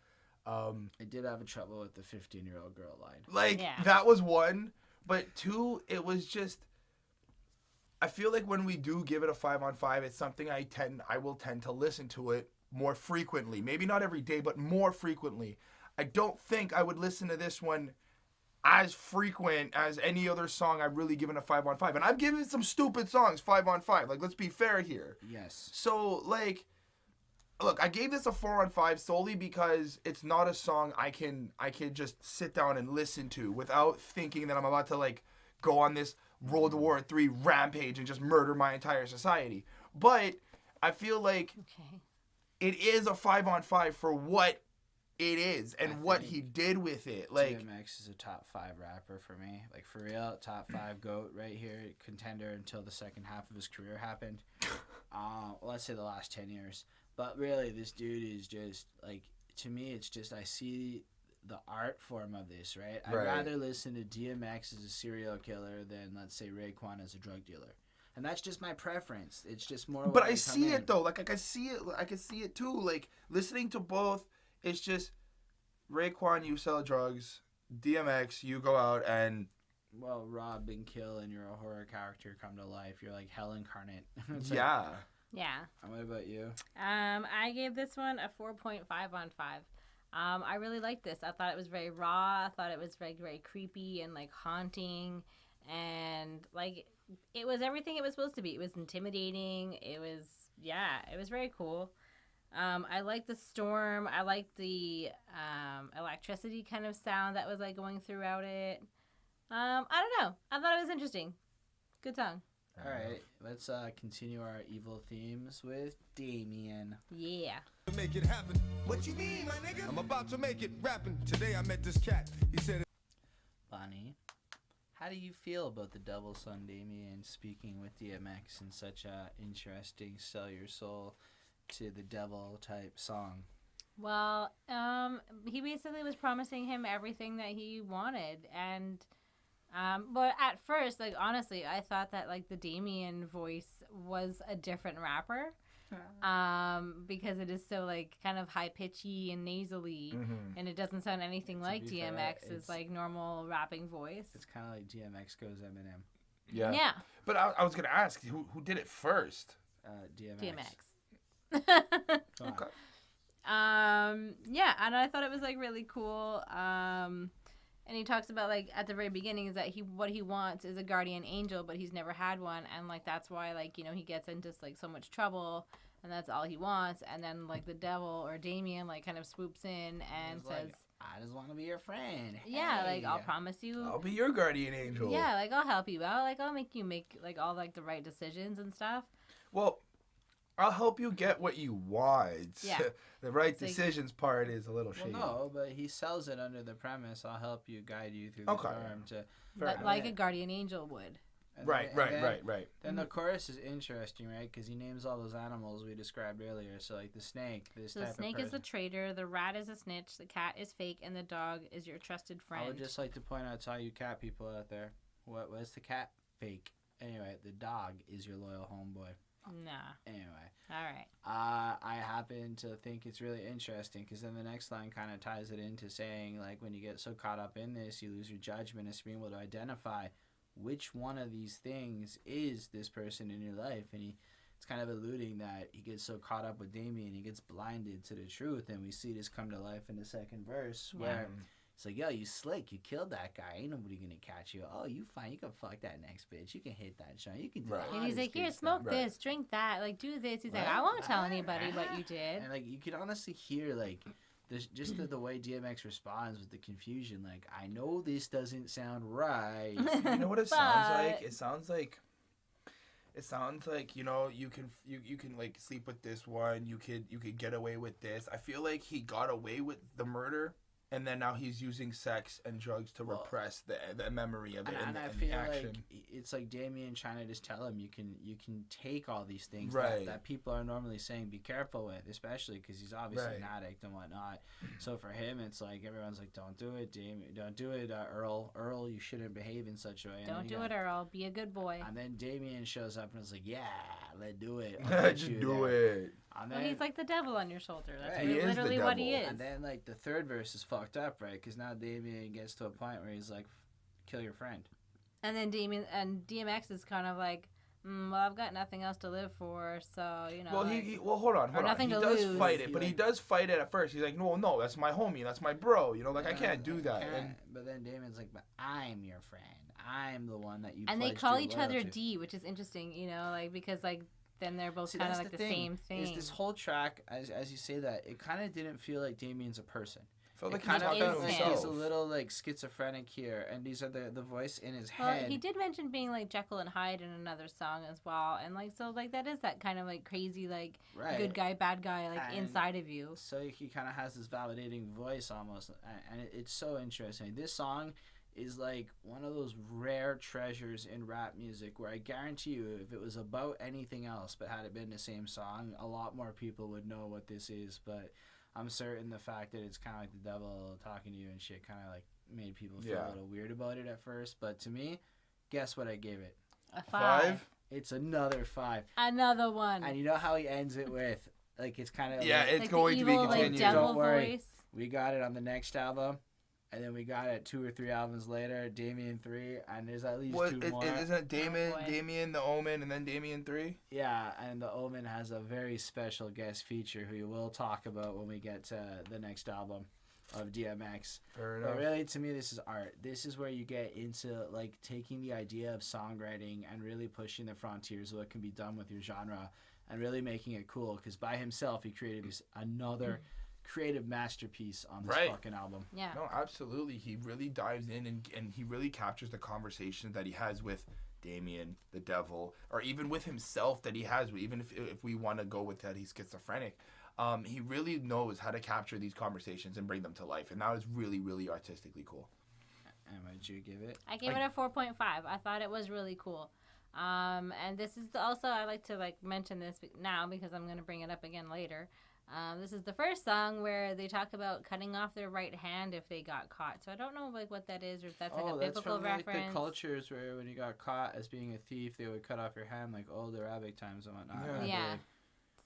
I did have a trouble with the 15-year-old girl line. Like, that was one. But 2, it was just... I feel like when we do give it a 5 on 5, it's something I will tend to listen to it more frequently. Maybe not every day, but more frequently. I don't think I would listen to this one as frequent as any other song I've really given a 5 on 5. And I've given some stupid songs 5 on 5. Like, let's be fair here. Yes. So, like... Look, I gave this a 4 on 5 solely because it's not a song I can just sit down and listen to without thinking that I'm about to, like, go on this World War III rampage and just murder my entire society. But I feel like it is a 5 on 5 for what it is and what he did with it. Like, DMX is a top 5 rapper for me. Like, for real, top 5 GOAT right here, contender until the second half of his career happened. Let's say the last 10 years. But really, this dude is just, like, to me, it's just, I see the art form of this, right? I'd rather listen to DMX as a serial killer than, let's say, Raekwon as a drug dealer. And that's just my preference. It's just more. But I see it, though. Like, I see it, too. Like, listening to both, it's just, Raekwon, you sell drugs. DMX, you go out and... Well, rob and kill, and you're a horror character come to life. You're, like, hell incarnate. Yeah. Yeah. And what about you? I gave this one a 4.5 on 5. I really liked this. I thought it was very raw. I thought it was very, very creepy and, like, haunting. And, like, it was everything it was supposed to be. It was intimidating. It was very cool. I liked the storm. I liked the electricity kind of sound that was, like, going throughout it. I don't know. I thought it was interesting. Good song. All right, let's continue our evil themes with Damien. Yeah. To make it happen. What you mean, my nigga? I'm about to make it rapping. Today I met this cat. He said, Bonnie, how do you feel about the Devil Son Damien speaking with DMX in such a interesting sell your soul to the devil type song? Well, he basically was promising him everything that he wanted, and but at first, like, honestly, I thought that, like, the Damien voice was a different rapper, because it is so, like, kind of high pitchy and nasally, and it doesn't sound anything like DMX's like normal rapping voice. It's kind of like DMX goes Eminem. Yeah. Yeah. But I was gonna ask who did it first. DMX. Okay. Yeah, and I thought it was, like, really cool. And he talks about, like, at the very beginning is that what he wants is a guardian angel, but he's never had one. And, like, that's why, like, you know, he gets into, like, so much trouble, and that's all he wants. And then, like, the devil or Damien, like, kind of swoops in and says, like, I just want to be your friend. Yeah, hey. Like, I'll promise you. I'll be your guardian angel. Yeah, like, I'll help you out. Like, I'll make you make, like, all, like, the right decisions and stuff. Well, I'll help you get what you want. Yeah. The right decisions part is a little shady. Well, no, but he sells it under the premise, I'll help you, guide you through the storm. Like a guardian angel would. Right. Then the chorus is interesting, right? Because he names all those animals we described earlier. So, like, the snake, So the snake is the traitor, the rat is a snitch, the cat is fake, and the dog is your trusted friend. I would just like to point out to all you cat people out there, what was the cat? Fake. Anyway, the dog is your loyal homeboy. Nah. Anyway. All right. I happen to think it's really interesting because then the next line kind of ties it into saying, like, when you get so caught up in this, you lose your judgment as being able to identify which one of these things is this person in your life. And it's kind of alluding that he gets so caught up with Damien, he gets blinded to the truth. And we see this come to life in the second verse where it's like, yo, you slick, you killed that guy. Ain't nobody gonna catch you. Oh, you fine. You can fuck that next bitch. You can hit that shot. You can do And he's like, here, smoke this, drink that, like, do this. He's like, I won't tell anybody what you did. And, like, you can honestly hear, like, just the way DMX responds with the confusion. Like, I know this doesn't sound right. You know what it sounds like? It sounds like, you know, you can like sleep with this one. You could get away with this. I feel like he got away with the murder. And then now he's using sex and drugs to repress the memory of it and I the feel action. like it's like Damien trying to just tell him you can take all these things that people are normally saying be careful with, especially because he's obviously an addict and whatnot. So for him, it's like everyone's like, don't do it, Damien. Don't do it, Earl. Earl, you shouldn't behave in such a way. Don't do it, Earl. Be a good boy. And then Damien shows up and is like, yeah, let's do it. Just do it. Well, he's like the devil on your shoulder. That's he literally what he is. And then, like, the third verse is fucked up, right? Because now Damien gets to a point where he's like, kill your friend. And then DMX is kind of like, well, I've got nothing else to live for, so, you know. Well, like, hold on. Nothing he to does lose. fight it, but he does fight it at first. He's like, no, that's my homie, that's my bro. You know, like, I can't do that. But then Damien's like, but I'm your friend. I'm the one that you. And they call each other D, which is interesting, you know, like, because, like, then they're both kind of like the same thing. Is this whole track, as you say that, it kind of didn't feel like Damien's a person. Felt like kind of felt like he's a little like schizophrenic here, and these are the voice in his head. Well, he did mention being like Jekyll and Hyde in another song as well, and like so like that is that kind of like crazy like good guy bad guy like inside of you. So he kind of has this validating voice almost, and it's so interesting. This song is like one of those rare treasures in rap music where I guarantee you if it was about anything else but had it been the same song, a lot more people would know what this is. But I'm certain the fact that it's kind of like the devil talking to you and shit kind of like made people feel a little weird about it at first. But to me, guess what I gave it? A 5. It's another 5. Another one. And you know how he ends it with? Like it's kind of it's like going evil, to be continued. Like, Don't worry. Voice. We got it on the next album. And then we got it 2 or 3 albums later, Damien 3, and there's at least 2 more. Isn't it Damien, The Omen, and then Damien 3? Yeah, and The Omen has a very special guest feature who we will talk about when we get to the next album of DMX. Fair enough. But really, to me, this is art. This is where you get into, like, taking the idea of songwriting and really pushing the frontiers of what can be done with your genre and really making it cool. Because by himself, he created another creative masterpiece on this fucking album. Yeah. No, absolutely. He really dives in and he really captures the conversations that he has with Damien, the devil, or even with himself that he has, even if we want to go with that he's schizophrenic. He really knows how to capture these conversations and bring them to life. And that was really, really artistically cool. And what did you give it? I gave it a 4.5. I thought it was really cool. And this is also, I like to like mention this now because I'm going to bring it up again later. This is the first song where they talk about cutting off their right hand if they got caught. So I don't know like what that is or if that's like a biblical reference. Like the cultures where when you got caught as being a thief, they would cut off your hand like old Arabic times and whatnot. Yeah.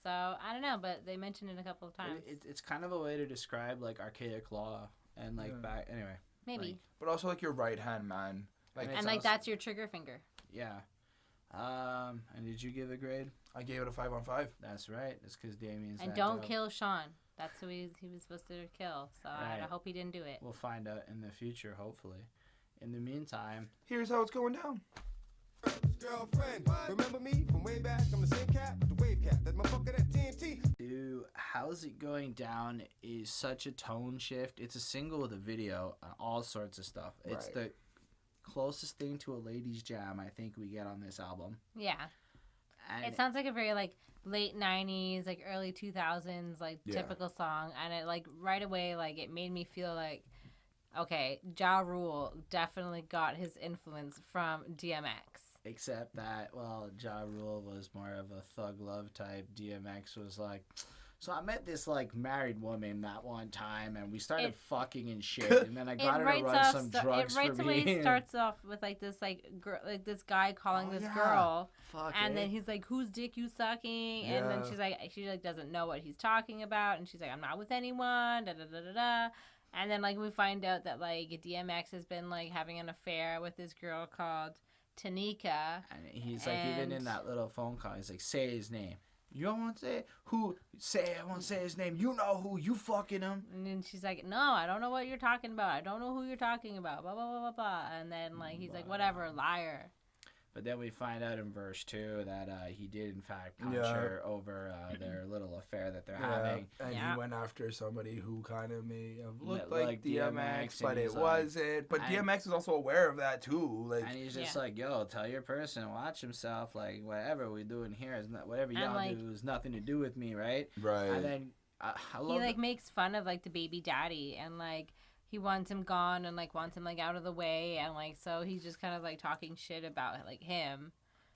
So I don't know, but they mentioned it a couple of times. It's kind of a way to describe like archaic law and like back anyway. Maybe. Like, but also like your right hand man. Like and like that's your trigger finger. Yeah. And did you give a grade? I gave it a 5 on 5. That's right. It's because Damien's. And don't kill Sean. That's who he was supposed to kill. So right. I hope he didn't do it. We'll find out in the future, hopefully. In the meantime, here's how it's going down. Girlfriend, remember me from way back? I'm the same cat, the wave cat, that motherfucker that TNT. Dude, How's It Going Down is such a tone shift. It's a single with a video and all sorts of stuff. It's the closest thing to a ladies' jam I think we get on this album. Yeah. And it sounds like a very like late 90s, like early 2000s, like typical song. And it like right away, like it made me feel like, okay, Ja Rule definitely got his influence from DMX. Except that, well, Ja Rule was more of a thug love type. DMX was like So I met this like married woman that one time, and we started fucking and shit. And then I got her to run some drugs for me. It right away starts off with like this this guy calling this girl, and then he's like, "Whose dick you sucking?" And then she doesn't know what he's talking about, and she's like, "I'm not with anyone." Da da da da da. And then like we find out that like DMX has been like having an affair with this girl called Tanika, and he's like, even in that little phone call, he's like, "Say his name." You don't want to say who? I won't say his name. You know who? You fucking him. And then she's like, "No, I don't know what you're talking about. I don't know who you're talking about." Blah blah blah blah blah. And then like he's like, "Whatever, liar." But then we find out in verse 2 that he did in fact punch her over their little affair that they're having. And he went after somebody who kind of may have looked like DMX, but it wasn't. But DMX is also aware of that too. Like, and he's just like, "Yo, tell your person, watch himself. Like, whatever we doing here is not, whatever y'all do is nothing to do with me, right?" Right. And then he like makes fun of like the baby daddy and like. He wants him gone and like wants him like out of the way, and like so he's just kind of like talking shit about like him,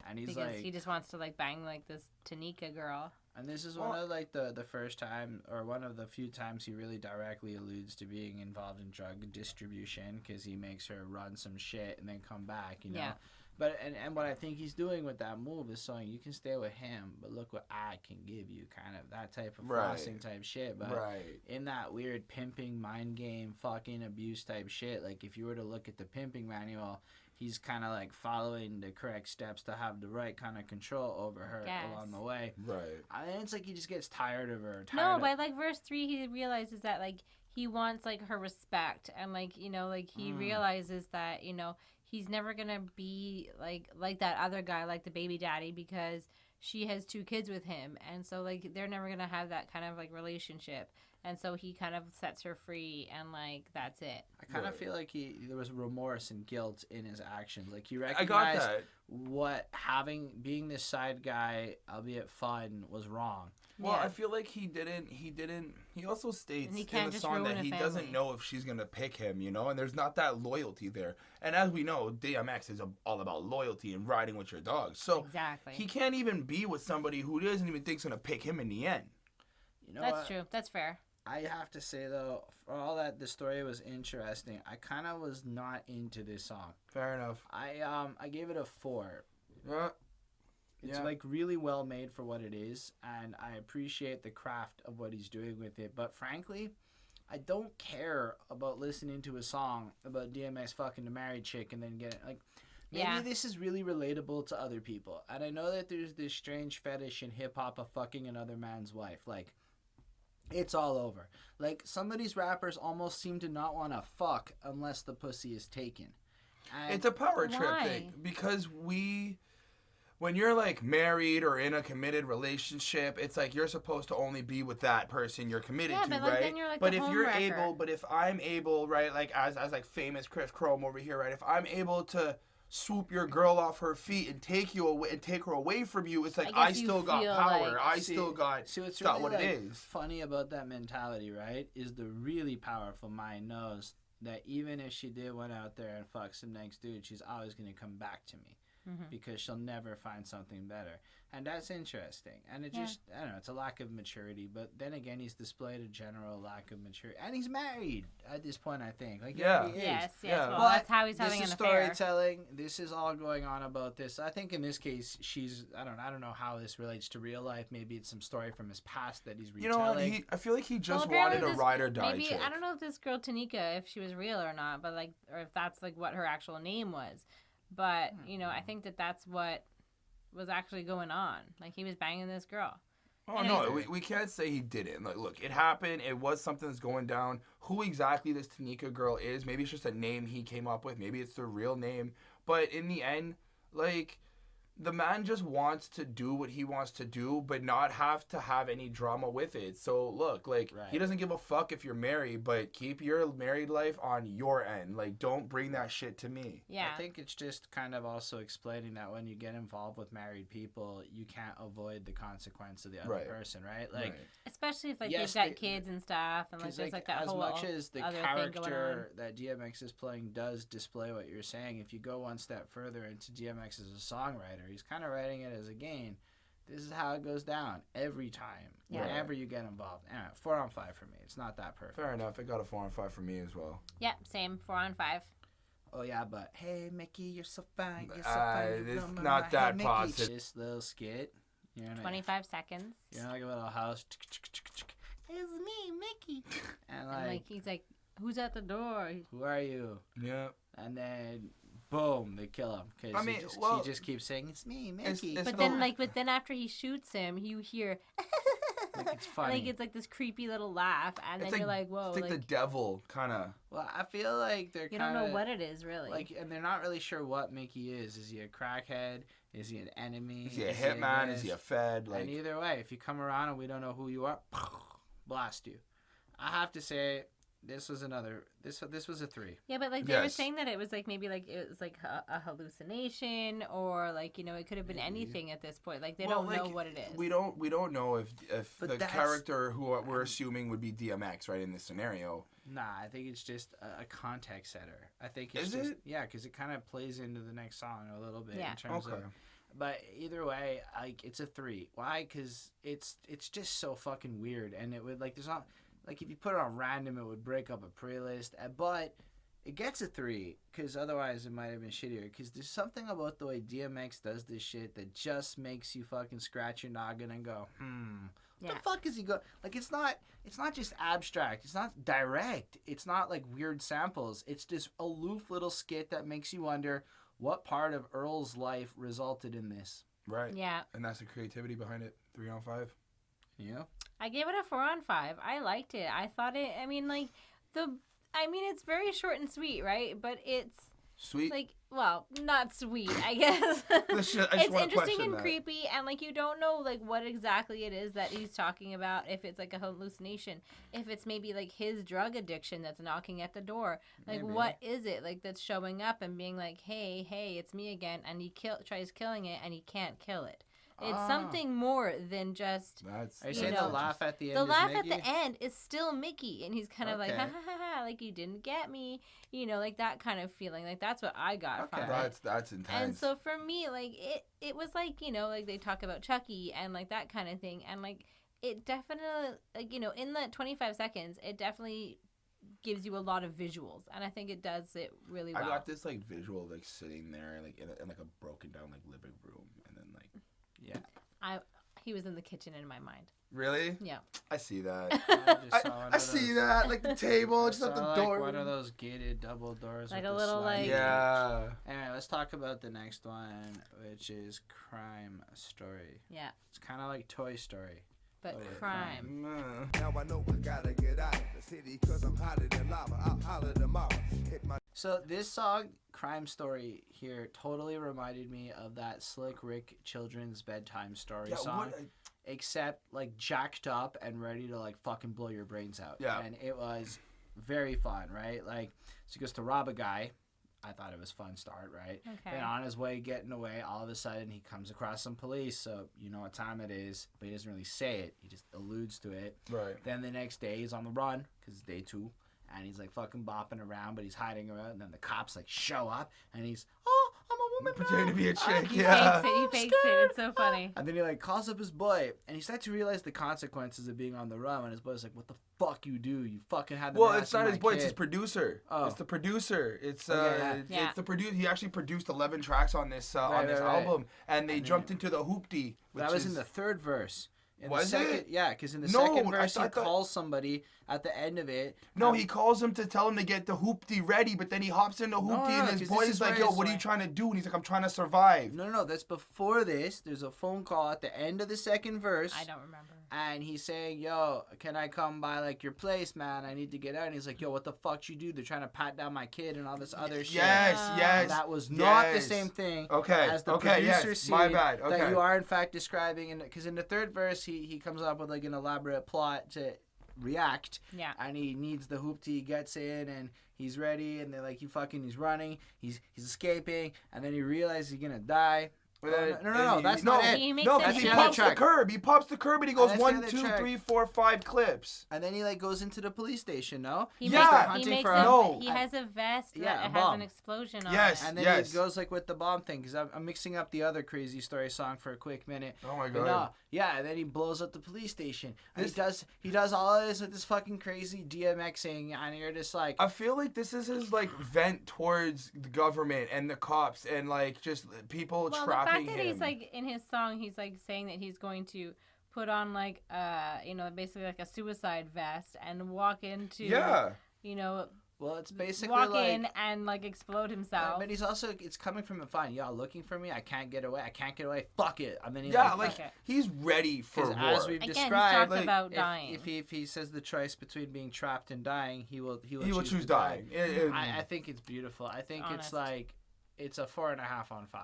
and he's because like he just wants to like bang like this Tanika girl. And this is one of like the first time, or one of the few times he really directly alludes to being involved in drug distribution, because he makes her run some shit and then come back, you know. Yeah. But and what I think he's doing with that move is saying, you can stay with him, but look what I can give you, kind of that type of flossing type shit. But in that weird pimping, mind game, fucking abuse type shit, like if you were to look at the pimping manual, he's kind of like following the correct steps to have the right kind of control over her along the way. Right. And it's like he just gets tired of her. By like verse 3, he realizes that like he wants like her respect, and like, you know, like he realizes that, you know, he's never gonna be like that other guy, like the baby daddy, because she has 2 kids with him, and so like they're never gonna have that kind of like relationship, and so he kind of sets her free, and like that's it. I kind of feel like there was remorse and guilt in his actions. Like he recognized what being this side guy, albeit fun, was wrong. Well, I feel like he didn't. He also states in the song that he doesn't know if she's going to pick him, you know, and there's not that loyalty there. And as we know, DMX is all about loyalty and riding with your dog. So he can't even be with somebody who doesn't even think is going to pick him in the end. You know, that's true. That's fair. I have to say, though, for all that the story was interesting, I kind of was not into this song. Fair enough. I gave it a 4. Yeah. It's like really well made for what it is, and I appreciate the craft of what he's doing with it. But frankly, I don't care about listening to a song about DMX fucking the married chick and then getting like. Maybe this is really relatable to other people, and I know that there's this strange fetish in hip hop of fucking another man's wife. Like, it's all over. Like, some of these rappers almost seem to not want to fuck unless the pussy is taken. And it's a power trip thing, because when you're like married or in a committed relationship, it's like you're supposed to only be with that person you're committed to, but right? Then you're like but if you're able, but if I'm able, right, like as like famous Chris Chrome over here, right? If I'm able to swoop your girl off her feet and take you away and take her away from you, it's like I still got power. Like, I still got what's got really what like it is. Funny about that mentality, right? Is the really powerful mind knows that even if she did went out there and fuck some next dude, she's always gonna come back to me. Because she'll never find something better. And that's interesting. And it just, I don't know, it's a lack of maturity. But then again, he's displayed a general lack of maturity. And he's married at this point, I think. Like, he is. Yes. Well, that's how he's having an affair. This is storytelling. This is all going on about this. I think in this case, I don't know how this relates to real life. Maybe it's some story from his past that he's retelling. You know what? I feel like he just wanted a ride or die chick. I don't know if this girl Tanika, if she was real or not, but like, or if that's like what her actual name was. But, you know, I think that's what was actually going on. Like, he was banging this girl. Oh, no, we can't say he didn't. Like, look, it happened. It was something that's going down. Who exactly this Tanika girl is, maybe it's just a name he came up with. Maybe it's their real name. But in the end, like, the man just wants to do what he wants to do, but not have to have any drama with it. So, look, like, he doesn't give a fuck if you're married, but keep your married life on your end. Like, don't bring that shit to me. Yeah. I think it's just kind of also explaining that when you get involved with married people, you can't avoid the consequence of the other person, right? Like, especially if, like, they've got kids and stuff, and, like, there's, like, that whole as much as the character that DMX is playing does display what you're saying, if you go one step further into DMX as a songwriter, he's kind of writing it as a game. This is how it goes down every time. Yeah. Whenever you get involved. Anyway, 4 on 5 for me. It's not that perfect. Fair enough. It got a 4 on 5 for me as well. Yeah, same. 4 on 5. Oh, yeah, but hey, Mickey, you're so fine. You're so fine. It's not that positive. This little skit. 25 seconds. You're in like a little house. It's me, Mickey. And like he's like, who's at the door? Who are you? Yeah. And then, boom, they kill him because he just keeps saying, "It's me, Mickey." But then after he shoots him, you hear. Like it's funny. Like it's like this creepy little laugh, and then you're like, "Whoa!" It's like the devil, kind of. Well, I feel like they're. You don't know what it is, really. Like, and they're not really sure what Mickey is. Is he a crackhead? Is he an enemy? Is he a hitman? Is he a fed? Like, and either way, if you come around and we don't know who you are, blast you. I have to say, this was a 3. Yeah, but like they were saying that it was like maybe like it was like a hallucination, or like it could have been anything at this point. Like they don't know what it is. We don't know if the character who we're assuming would be DMX, right, in this scenario. Nah, I think it's just a context setter. I think it's yeah, because it kind of plays into the next song a little bit in terms of. But either way, like it's a 3. Why? Because it's just so fucking weird, and it would there's not. Like, if you put it on random, it would break up a playlist. But it gets a 3, because otherwise it might have been shittier. Because there's something about the way DMX does this shit that just makes you fucking scratch your noggin and go, what the fuck is he going... Like, it's not just abstract. It's not direct. It's not, like, weird samples. It's this aloof little skit that makes you wonder what part of Earl's life resulted in this. Right. Yeah. And that's the creativity behind it. 3 on 5. Yeah. I gave it a 4 on 5. I liked it. I thought it. It's very short and sweet, right? But it's sweet. Like, well, not sweet, I guess. It's interesting and creepy, and like you don't know like what exactly it is that he's talking about. If it's like a hallucination, if it's maybe like his drug addiction that's knocking at the door. Like, what is it like that's showing up and being like, hey, it's me again, and he tries killing it, and he can't kill it. It's something more than just. Are you saying the laugh at the end? The laugh at the end is still Mickey, and he's kind of like, ha ha ha ha, like you didn't get me, like that kind of feeling. Like that's what I got from it. That's intense. And so for me, like it was like like they talk about Chucky and like that kind of thing, and like it definitely like in the 25 seconds, it definitely gives you a lot of visuals, and I think it does it really well. I got this like visual like sitting there like in like a broken down like living room, and then like. Yeah. He was in the kitchen in my mind. Really? Yeah. I see that. I see that. Like the table, just at the door. One of those gated double doors. Like a little like. Yeah. Anyway, let's talk about the next one, which is Crime Story. Yeah. It's kind of like Toy Story. But crime. Now I know I gotta get out of the city because I'm hotter than lava. I'll holler tomorrow. So this song, Crime Story, here totally reminded me of that Slick Rick children's bedtime story song. Except like jacked up and ready to like fucking blow your brains out. Yeah. And it was very fun, right? Like, so he goes to rob a guy. I thought it was fun start, right? Okay. And on his way getting away, all of a sudden he comes across some police. So you know what time it is, but he doesn't really say it. He just alludes to it. Right. Then the next day he's on the run because it's day 2. And he's like fucking bopping around, but he's hiding around. And then the cops like show up, and he's, I'm a woman. Pretending to be a chick. He fakes it. It's so funny. And then he like calls up his boy, and he starts to realize the consequences of being on the run. And his boy's like, "What the fuck you do? You fucking had the." Well, it's not his boy; it's his producer. Oh. It's the producer. It's it's the producer. He actually produced 11 tracks on this album, and they jumped into the hoopty. That was in the 3rd verse. Was it? Yeah, because in the second verse he calls somebody at the end of it. No, he calls him to tell him to get the hoopty ready, but then he hops in the hoopty and his boy is like, yo, what are you trying to do? And he's like, I'm trying to survive. No, that's before this. There's a phone call at the end of the 2nd verse. I don't remember. And he's saying, yo, can I come by like your place, man? I need to get out. And he's like, yo, what the fuck you do? They're trying to pat down my kid and all this other shit. Yes. That was not the same thing as the producer scene my bad. that you are in fact describing. Because in the 3rd verse, he comes up with like an elaborate plot to react. Yeah. And he needs the hoopty, he gets in and he's ready, and they're like, he's running, he's escaping, and then he realizes he's gonna die. No, that's not it. He makes because he pops the curb. He pops the curb and he goes 1, 2, 3, 4, 5 clips. And then he like goes into the police station. No, he He has a vest that has an explosion on it. And then he goes like with the bomb thing because I'm mixing up the other Crazy Story song for a quick minute. Oh my god. And then he blows up the police station. And he does all of this with this fucking crazy DMXing, and you're just like, I feel like this is his like vent towards the government and the cops and like just people trapping him. The fact that he's like in his song, he's like saying that he's going to put on like basically like a suicide vest and walk into well, it's basically walk in and like explode himself. But he's also, it's coming from a fine. Y'all looking for me? I can't get away. Fuck it. I mean, he's ready for war. As we've he described, talked about dying. If he says the choice between being trapped and dying, he will choose dying. I think it's beautiful. I think it's like it's a 4.5 on 5.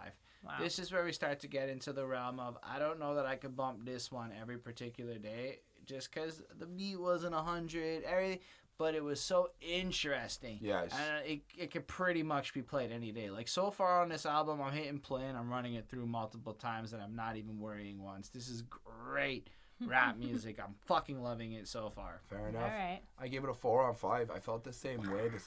Wow. This is where we start to get into the realm of I don't know that I could bump this one every particular day just because the beat wasn't 100, everything. But it was so interesting. Yes. And it could pretty much be played any day. Like, so far on this album, I'm hitting play and I'm running it through multiple times and I'm not even worrying once. This is great rap music. I'm fucking loving it so far. Fair enough. All right. I gave it a 4 on 5. I felt the same way. The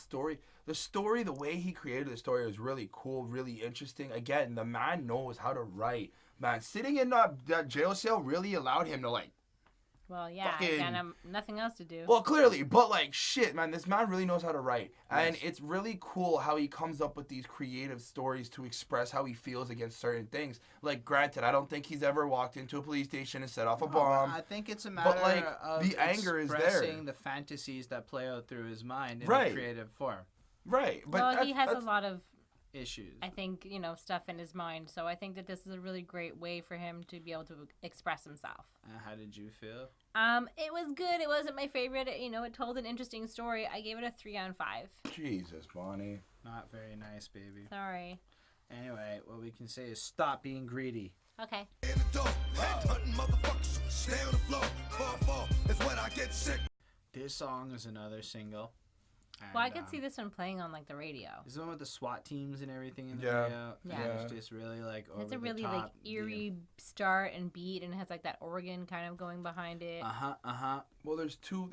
story, the way he created the story was really cool, really interesting. Again, the man knows how to write. Man, sitting in that jail cell really allowed him to, like, well, yeah, nothing else to do. Well, clearly, but like shit, man, this man really knows how to write, and it's really cool how he comes up with these creative stories to express how he feels against certain things. Like, granted, I don't think he's ever walked into a police station and set off a bomb. I think it's a matter of the anger is there, expressing the fantasies that play out through his mind in a creative form. Right, but he has a lot of issues. I think, stuff in his mind. So I think that this is a really great way for him to be able to express himself. How did you feel? It was good. It wasn't my favorite. It told an interesting story. I gave it a 3 on 5. Jesus, Bonnie. Not very nice, baby. Sorry. Anyway, what we can say is stop being greedy. Okay. This song is another single. Well, I could see this one playing on like the radio. This is the one with the SWAT teams and everything in the video. Yeah. It's just really like over it's a really the top, like eerie start and beat, and it has like that organ kind of going behind it. Well, there's two of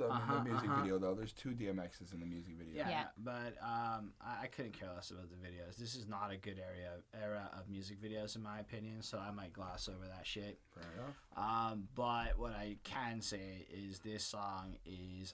them in the music video though. There's 2 DMXs in the music video. Yeah. But I couldn't care less about the videos. This is not a good era of music videos in my opinion, so I might gloss over that shit. Fair enough. But what I can say is this song is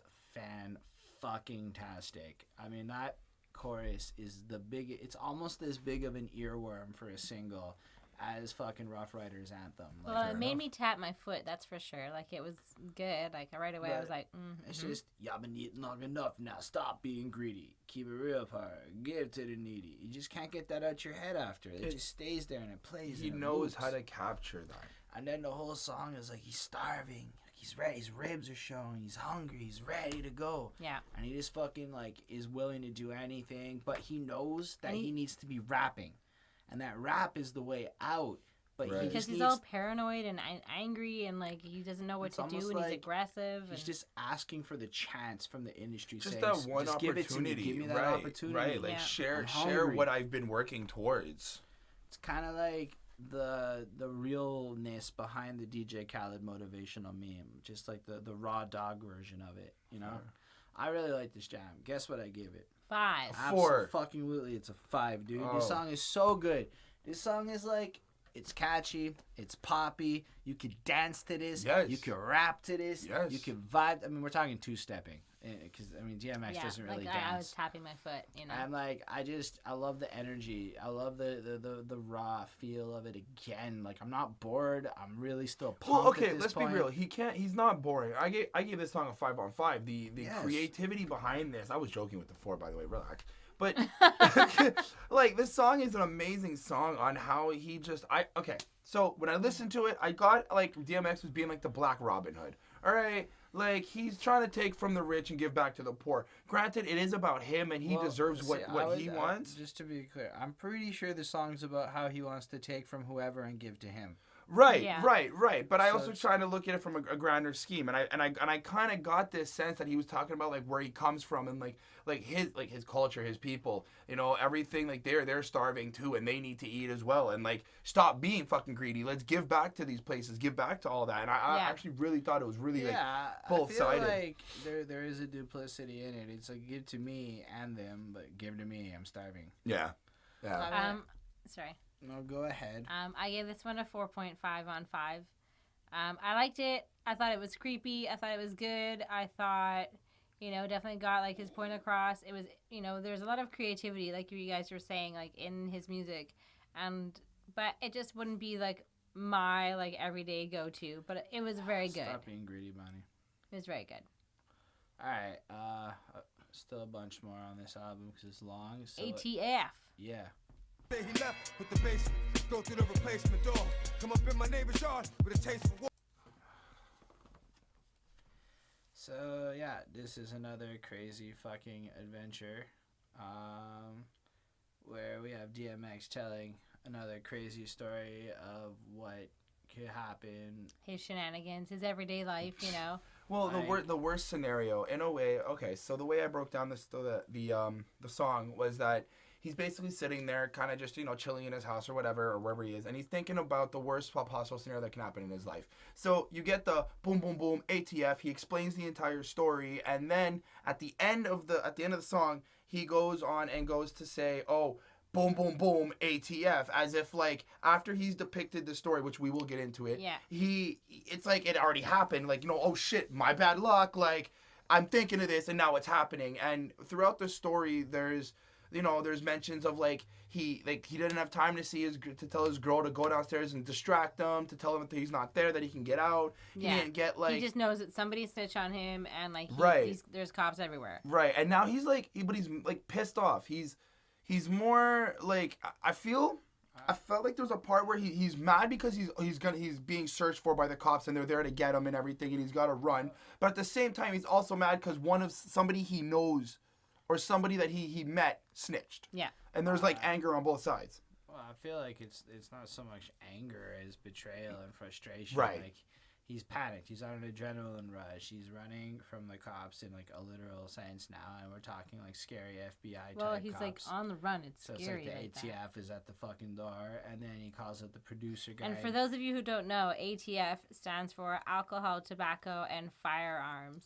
fucking-tastic. I mean, that chorus is it's almost as big of an earworm for a single as fucking Rough Riders' Anthem. Like, well, it made me tap my foot, that's for sure. Like, it was good. Like, right away, I was like, It's just, y'all been eating long enough, now stop being greedy. Keep it real, partner. Give to the needy. You just can't get that out your head after. It just stays there and it plays. He knows how to capture that. And then the whole song is like, he's starving. He's ready. His ribs are showing. He's hungry. He's ready to go. Yeah. And he just fucking like is willing to do anything, but he knows that he needs to be rapping, and that rap is the way out. But because he's all paranoid and angry, and like he doesn't know what to do, and he's aggressive. He's just asking for the chance from the industry. Just that one opportunity. Give it to me. Give me that opportunity. Right. Like share what I've been working towards. It's kind of like the realness behind the DJ Khaled motivational meme, just like the raw dog version of it, I really like this jam. Guess what I gave it? 5. 4. Absolutely, it's a 5, dude. This song is so good. This song is like, it's catchy, it's poppy, you could dance to this, you could rap to this, you could vibe. I mean, we're talking 2-stepping. Because DMX doesn't really dance. I was tapping my foot, And like, I love the energy. I love the raw feel of it again. Like, I'm not bored. I'm really still pumped. Well, okay, at this let's point. be real. He's not boring. I gave this song a 5 on 5. The creativity behind this. I was joking with the 4, by the way. Relax. But like, this song is an amazing song on how he just So when I listened to it, I got like DMX was being like the Black Robin Hood. All right. Like, he's trying to take from the rich and give back to the poor. Granted, it is about him, and he deserves what he wants. Just to be clear, I'm pretty sure the song's about how he wants to take from whoever and give to him. Right, Yeah. right. But I So also trying to look at it from a grander scheme, and I kind of got this sense that he was talking about like where he comes from and like his culture, his people, you know, everything. Like they're starving too, and they need to eat as well. And like stop being fucking greedy. Let's give back to these places, give back to all that. And I actually really thought it was really like both sided. Like there is a duplicity in it. It's like give to me and them, but give to me. I'm starving. Yeah. Sorry. No, go ahead. I gave this one a 4.5 on 5. I liked it. I thought it was creepy. I thought it was good. I thought, you know, definitely got like his point across. It was, you know, there's a lot of creativity, like you guys were saying, like in his music, but it just wouldn't be like my like everyday go-to. But it was very good. Stop being greedy, Bonnie. It was very good. All right. Still a bunch more on this album because it's long. So ATF. Yeah. He left with the basement, go through the replacement door, come up in my neighbor's yard with a taste for war. So yeah, this is another crazy fucking adventure, where we have DMX telling another crazy story of what could happen. His shenanigans, his everyday life, you know. Well, the worst scenario in a way. Okay, so the way I broke down the song was that he's basically sitting there, kind of just, you know, chilling in his house or whatever, or wherever he is, and he's thinking about the worst possible scenario that can happen in his life. So you get the boom, boom, boom, ATF. He explains the entire story, and then at the end of the song, he goes on and goes to say, "Oh, boom, boom, boom, ATF," as if like after he's depicted the story, which we will get into it. Yeah. It's like it already happened. Like, you know, oh shit, my bad luck. Like I'm thinking of this, and now it's happening. And throughout the story, there's mentions of like he didn't have time to tell his girl to go downstairs and distract him, to tell him that he's not there, that he can get out. Yeah. He didn't get like, he just knows that somebody snitched on him, and like there's cops everywhere. Right, and now he's like, but he's like pissed off. He's more like I felt like there's a part where he's mad because he's being searched for by the cops and they're there to get him and everything, and he's got to run. But at the same time, he's also mad because somebody he knows or somebody that he met snitched. Yeah. And there's like anger on both sides. Well, I feel like it's not so much anger as betrayal and frustration. Right. Like he's panicked. He's on an adrenaline rush. He's running from the cops in like a literal sense now, and we're talking like scary FBI type cops. Well, he's like on the run. It's so scary. So it's like the like ATF is at the fucking door, and then he calls up the producer guy. And for those of you who don't know, ATF stands for alcohol, tobacco, and firearms.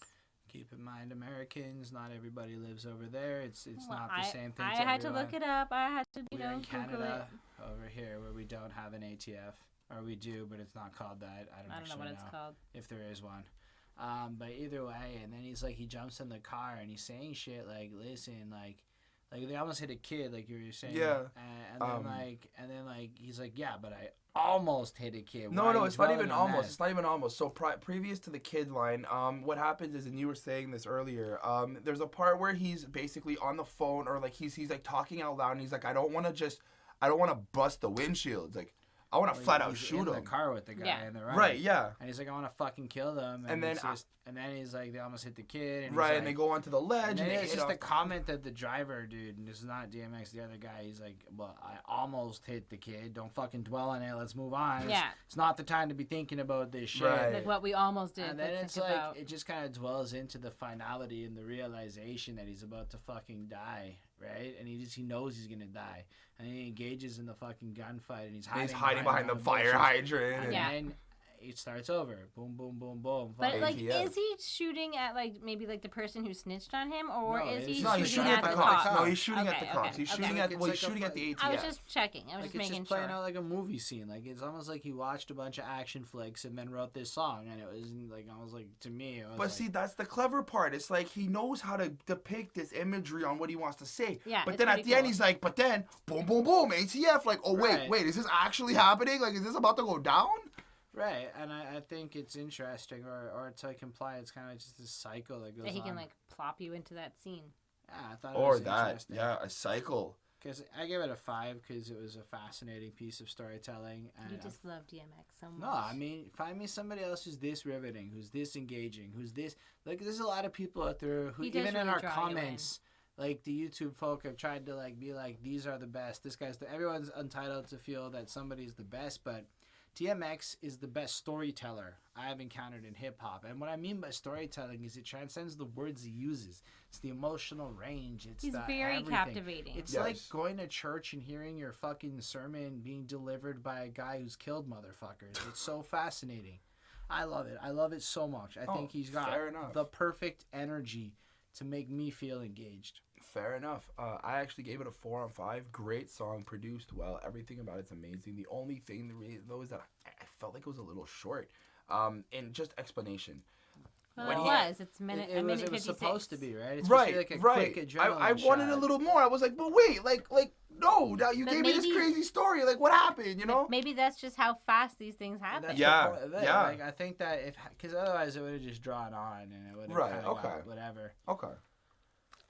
Keep in mind, Americans, not everybody lives over there. It's Well, not the same thing. I had to look it up. I had to, We're in Google Canada it. over here where we don't have an ATF. Or we do, but it's not called that. I don't know what it's called. If there is one. But either way, and then he's like, he jumps in the car and he's saying shit like, listen, like they almost hit a kid, like you were saying. Yeah. And then he's like, yeah, but I almost hit a kid. No, it's not even almost. It's not even almost. So previous to the kid line, what happens is, and you were saying this earlier, there's a part where he's basically on the phone, or like he's like talking out loud, and he's like, I don't want to bust the windshields, like I want to flat out shoot him. In the car with the guy in the right. Right, yeah. And he's like, I want to fucking kill them. And then he's like, they almost hit the kid. And right, and they go onto the ledge. And it's just a comment that the driver, dude, and this is not DMX, the other guy, he's like, well, I almost hit the kid. Don't fucking dwell on it. Let's move on. Yeah. It's not the time to be thinking about this shit. Right. Like what we almost did. And then it's like, it just kind of dwells into the finality and the realization that he's about to fucking die, right? And he knows he's gonna die. And he engages in the fucking gunfight, and he's hiding behind the fire hydrant. And then it starts over. Boom, boom, boom, boom. But like, is he shooting at like maybe like the person who snitched on him, or is he shooting at the cops? No, he's shooting at the cops. He's shooting at he's shooting at the ATF. I was just checking. I was just making sure. It's just playing out like a movie scene. Like it's almost like he watched a bunch of action flicks and then wrote this song, and it was like almost like to me. It was but see, that's the clever part. It's like he knows how to depict this imagery on what he wants to say. Yeah. But then at the end, he's like, but then boom, boom, boom, ATF. Like, oh wait, is this actually happening? Like, is this about to go down? Right, and I think it's interesting, or to like imply it's kind of just a cycle that goes on. That he can like plop you into that scene. Yeah, I thought it was interesting. A cycle. Because I give it a 5 because it was a fascinating piece of storytelling. And you just love DMX so much. No, I mean, find me somebody else who's this riveting, who's this engaging, who's this... Like, there's a lot of people out there who, even really in our comments, like, the YouTube folk have tried to, like, be like, these are the best. This guy's everyone's entitled to feel that somebody's the best, but DMX is the best storyteller I have encountered in hip hop. And what I mean by storytelling is it transcends the words he uses. It's the emotional range. He's very everything. captivating. It's like going to church and hearing your fucking sermon being delivered by a guy who's killed motherfuckers. It's so fascinating. I love it. I love it so much. I think he's got the perfect energy to make me feel engaged. Fair enough. I actually gave it a 4 on 5. Great song, produced well. Everything about it's amazing. The only thing though is that I felt like it was a little short. In just explanation. Well, it's a minute. It was 56. supposed to be, right? It's right, supposed to be like a right. quick adrenaline I wanted a little more. I was like, but wait, like no. Now you gave me this crazy story. Like, what happened? You know? Maybe that's just how fast these things happen. Yeah. Like, I think that because otherwise it would have just drawn on and it would have kind of got whatever. Okay.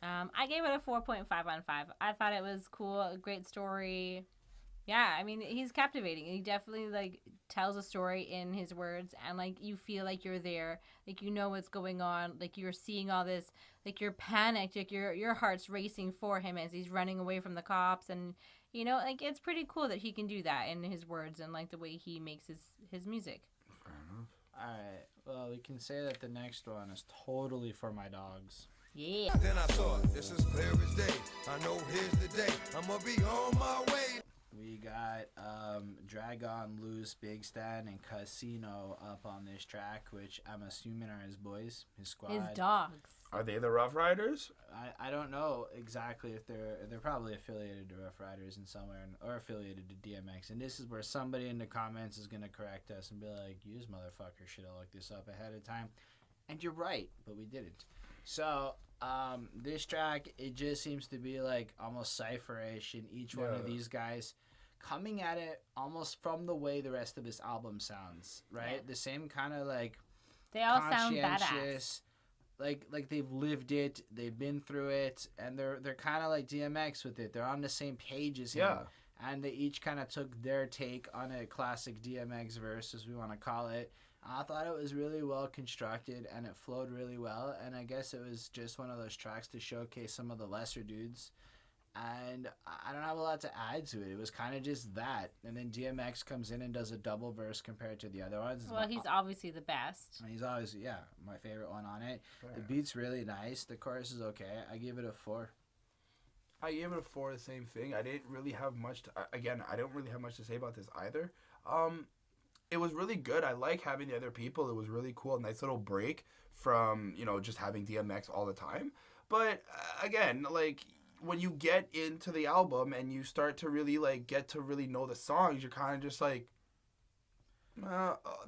I gave it a 4.5 on 5. I thought it was cool, a great story. Yeah, I mean, he's captivating. He definitely, like, tells a story in his words, and, like, you feel like you're there. Like, you know what's going on. Like, you're seeing all this. Like, you're panicked. Like, your heart's racing for him as he's running away from the cops. And, you know, like, it's pretty cool that he can do that in his words and, like, the way he makes his music. Fair enough. All right. Well, we can say that the next one is totally for my dogs. Yeah. Then I thought, this is clear as day. I know here's the day. I'm gonna be on my way. We got Dragon, Loose, Big Stan, and Kasino up on this track, which I'm assuming are his boys, his squad. His dogs. Are they the Rough Riders? I don't know exactly if they're probably affiliated to Rough Riders in somewhere or affiliated to DMX. And this is where somebody in the comments is gonna correct us and be like, "You motherfucker should have looked this up ahead of time." And you're right, but we didn't. So this track, it just seems to be like almost cipher-ish in each one of these guys coming at it almost from the way the rest of this album sounds, right? Yeah. The same kind of like they all sound badass. Like they've lived it, they've been through it, and they're kind of like DMX with it. They're on the same page as him. Yeah. And they each kind of took their take on a classic DMX verse, as we want to call it. I thought it was really well constructed, and it flowed really well, and I guess it was just one of those tracks to showcase some of the lesser dudes, and I don't have a lot to add to it. It was kind of just that, and then DMX comes in and does a double verse compared to the other ones. Well, he's obviously the best. He's obviously, my favorite one on it. Fair. The beat's really nice. The chorus is okay. I give it a 4. I gave it a 4, the same thing. I didn't really have much to, I don't really have much to say about this either. It was really good. I like having the other people. It was really cool. A nice little break from, just having DMX all the time. But, again, like, when you get into the album and you start to really, like, get to really know the songs, you're kind of just like,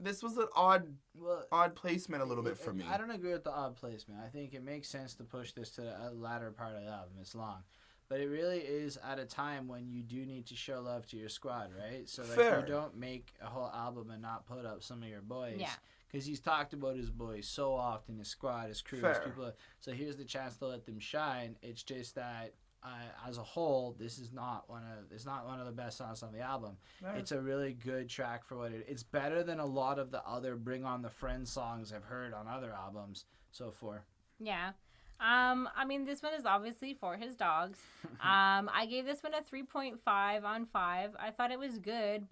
this was an odd placement a little bit for me. I don't agree with the odd placement. I think it makes sense to push this to the latter part of the album. It's long. But it really is at a time when you do need to show love to your squad, right? So like you don't make a whole album and not put up some of your boys. Yeah. Because he's talked about his boys so often, his squad, his crew, his people. So here's the chance to let them shine. It's just that as a whole, this is not one of the best songs on the album. Right. It's a really good track for what it's better than a lot of the other Bring On the Friends songs I've heard on other albums so far. Yeah. I mean, this one is obviously for his dogs. I gave this one a 3.5 on 5. I thought it was good,